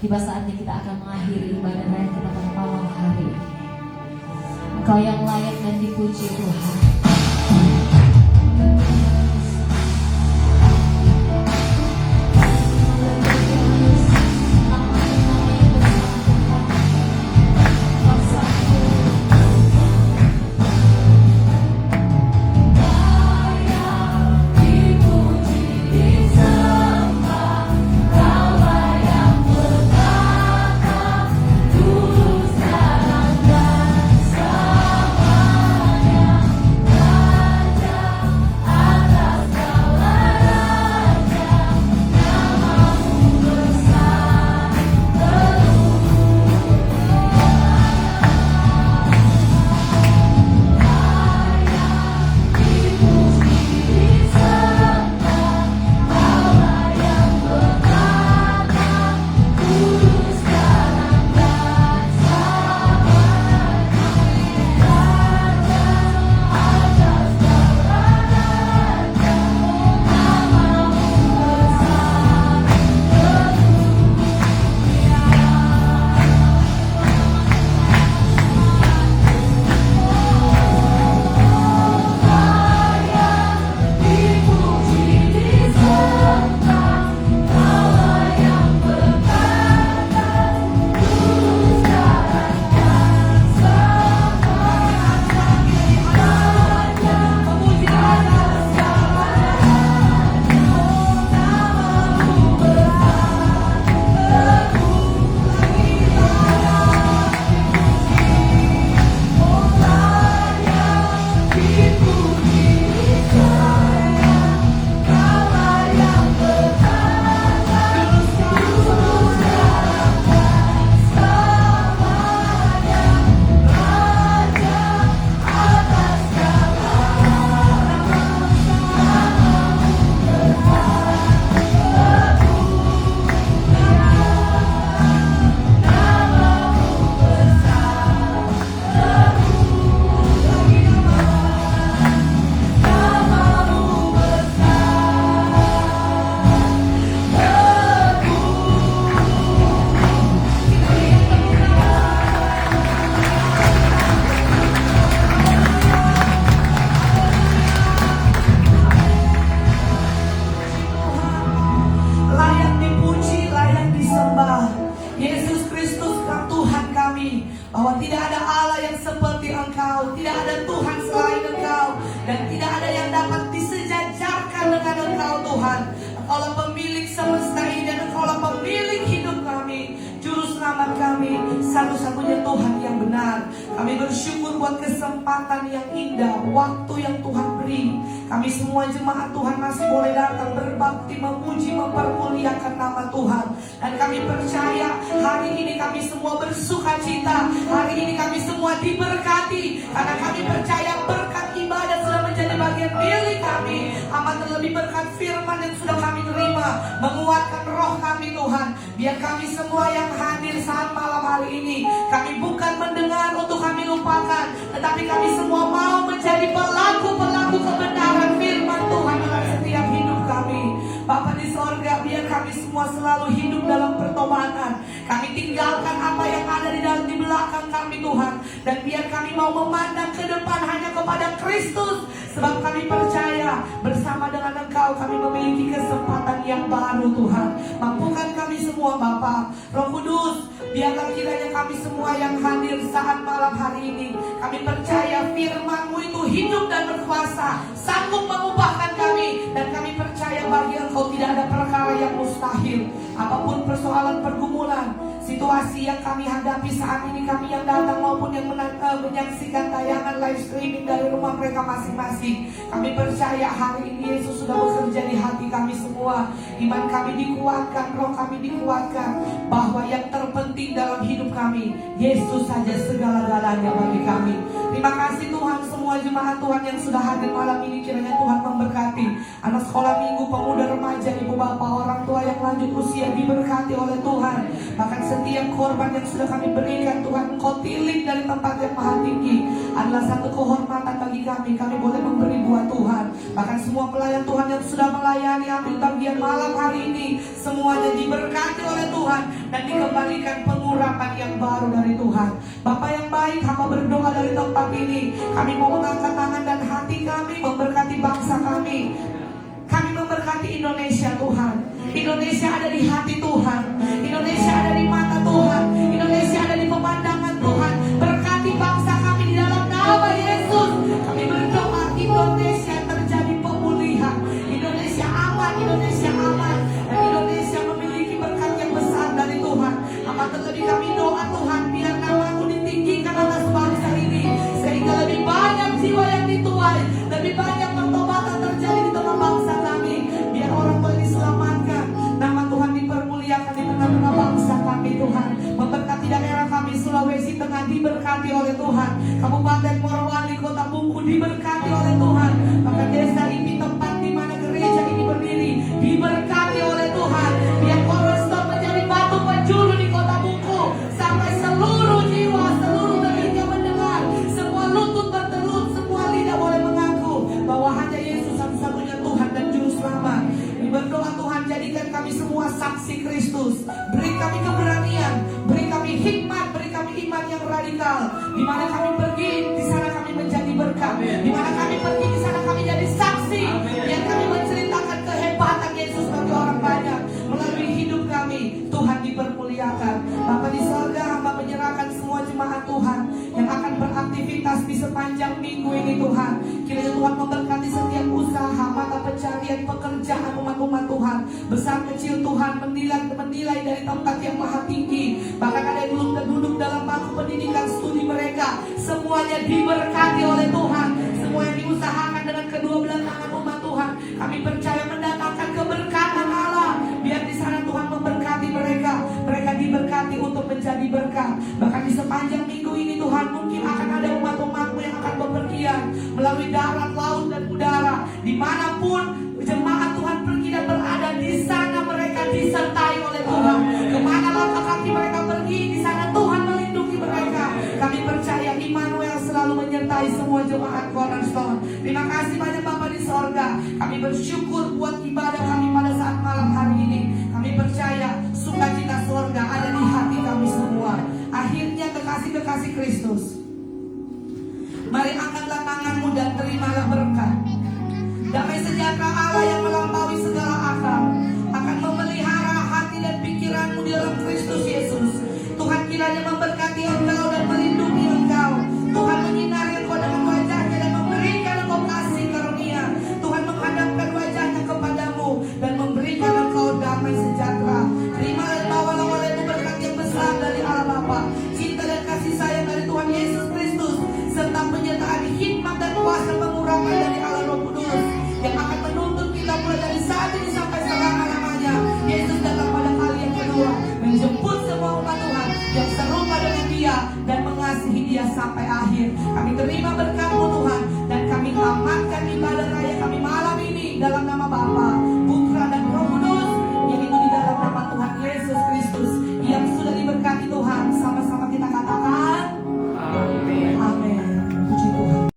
Tiba saatnya kita akan mengakhiri ibadah raya kita pada malam hari ini. Engkau yang layak dan dipuji Tuhan. bahwa tidak ada Allah yang seperti Engkau, tidak ada Tuhan selain Engkau, dan tidak ada yang dapat disejajarkan dengan Engkau Tuhan. Engkaulah pemilik semesta ini dan Engkaulah pemilik hidup kami, juru selamat kami, satu-satunya Tuhan yang benar. Kami bersyukur buat kesempatan yang indah, waktu yang Tuhan beri. Kami semua jemaat Tuhan masih boleh datang berbakti, memuji, mempermuliakan nama Tuhan. Dan kami percaya hari ini kami semua bersuka cita. Hari ini kami semua diberkati, karena kami percaya berkat ibadah sudah menjadi bagian milik kami. Amat terlebih berkat firman yang sudah kami terima, menguatkan roh kami Tuhan. Biar kami semua yang hadir saat malam hari ini, kami bukan mendengar untuk kami lupakan, tetapi kami semua mau menjadi pelaku-pelaku kebenaran firman Tuhan dalam setiap hidup kami. Bapa di sorga, biar kami semua selalu hidup dalam pertobatan. Kami tinggalkan apa yang ada di belakang kami Tuhan, dan biar kami mau memandang ke depan hanya kepada Kristus. Sebab kami percaya bersama dengan Engkau kami memiliki kesempatan yang baru Tuhan. Mampukan kami semua Bapa. Roh Kudus, biarlah kiranya kami semua yang hadir saat malam hari ini, kami percaya firman-Mu itu hidup dan berkuasa, sanggup mengubahkan kami. Dan kami percaya bagi Engkau tidak ada perkara yang mustahil. Apapun persoalan, pergumulan, situasi yang kami hadapi saat ini, kami yang datang maupun yang menyaksikan tayangan live streaming dari rumah mereka masing-masing, kami percaya hari ini Yesus sudah bekerja di hati kami semua. Iman kami dikuatkan, roh kami dikuatkan, bahwa yang terpenting dalam hidup kami, Yesus saja segala-galanya bagi kami. Terima kasih Tuhan, semua jemaat Tuhan yang sudah hadir malam ini, kiranya Tuhan memberkati anak sekolah minggu, pemuda, remaja, ibu bapak, orang tua yang lanjut usia, dia diberkati oleh Tuhan. Bahkan setiap korban yang sudah kami berikan Tuhan, Engkau tilik dari tempat yang maha tinggi, adalah satu kehormatan bagi kami. Kami boleh memberi buat Tuhan. Bahkan semua pelayan Tuhan yang sudah melayani ambil bagian malam hari ini, semuanya diberkati oleh Tuhan dan dikembalikan pengurapan yang baru dari Tuhan. Bapak yang baik, hamba berdoa dari tempat ini, kami mau mengangkat tangan dan hati kami memberkati bangsa kami. Kami memberkati Indonesia Tuhan. Indonesia ada di hati Tuhan. Indonesia ada di mata Tuhan. Indonesia ada di pemandangan Tuhan. Berkati bangsa kami di dalam nama Yesus. Kami berdoa Indonesia terjadi pemulihan. Indonesia aman, Indonesia aman. Dan Indonesia memiliki berkat yang besar dari Tuhan. Amat terlebih kami doa Tuhan, biar nama-Mu ditinggikan atas bangsa ini, sehingga lebih banyak jiwa yang dituai, lebih banyak pertobatan terjadi di tengah bangsa kami. Biar orang boleh diselamatkan, nama Tuhan dipermuliakan di tengah-tengah bangsa kami Tuhan. Memberkati daerah kami Sulawesi Tengah diberkati oleh Tuhan. Kabupaten Morowali, Kota Bungku diberkati oleh Tuhan. Maka desa ini tempat di mana gereja ini berdiri diberkati oleh Tuhan. Biar Cornerstone menjadi batu penjuru di Kota Bungku, sampai seluruh jiwa, seluruh telinga mendengar, semua lutut bertelut, semua lidah boleh mengaku bahwa hanya Yesus satu-satunya Tuhan dan Juru Selamat. Berdoa Tuhan, jadikan kami semua saksi Kristus. Beri kami keberanian, beri kami hikmat, beri kami iman yang radikal. Di mana kami pergi, di sana kami menjadi berkat. Di mana kami pergi, di sana kami jadi saksi. Yang kami menceritakan kehebatan Yesus bagi orang banyak. Melalui hidup kami, Tuhan dipermuliakan. Bapa di sorga, hamba menyerahkan semua jemaat Tuhan yang akan beraktivitas di sepanjang minggu ini Tuhan. Kiranya Tuhan memberkati setiap usaha, mata pencarian, pekerjaan umat-umat Tuhan. Besar kecil Tuhan menilai dari tempat yang maha tinggi. Bahkan ada yang belum duduk dalam bangku pendidikan studi mereka, semuanya diberkati oleh Tuhan. Semua yang diusahakan dengan kedua belah tangan umat Tuhan, kami percaya mendatangkan keberkatan Allah. Biar di sana Tuhan memberkati mereka, mereka diberkati untuk menjadi berkat. Bahkan di sepanjang minggu ini Tuhan, mungkin akan ada umat-umat-Mu yang akan bepergian melalui darat, laut, dan udara. Dimanapun jemaat Tuhan pergi dan berada, di sana mereka disertai oleh Tuhan. Kemana langkah kaki mereka pergi, di sana Tuhan melindungi mereka. Kami percaya Immanuel selalu menyertai semua jemaat Cornerstone. Terima kasih banyak Bapa di sorga. Kami bersyukur buat ibadah kami pada saat malam hari ini. Kami percaya sukacita sorga ada di hati kami semua. Akhirnya kekasih-kekasih Kristus, mari angkatlah tanganmu dan terimalah berkat. Damai sejahtera Allah yang melampaui segala akal akan memelihara hati dan pikiranmu di dalam Kristus Yesus. Tuhan kiranya memberkati engkau dan melindungi engkau. Tuhan menyinari engkau dengan wajahnya dan memberikan engkau kasih karunia. Tuhan menghadapkan wajahnya kepadamu dan memberikan engkau damai sejahtera. Terima dan bawalah olehmu berkat yang besar dari Allah Bapa, cinta dan kasih sayang dari Tuhan Yesus Kristus, serta penyertaan hikmat dan kuasa pengurapan dari Allah Roh Kudus yang akan menuntun kita mulai dari saat ini sampai selama-lamanya. Yesus datang pada kali yang kedua, menjemput semua umat Tuhan yang serupa dengan Dia dan mengasihi Dia sampai akhir. Kami terima berkat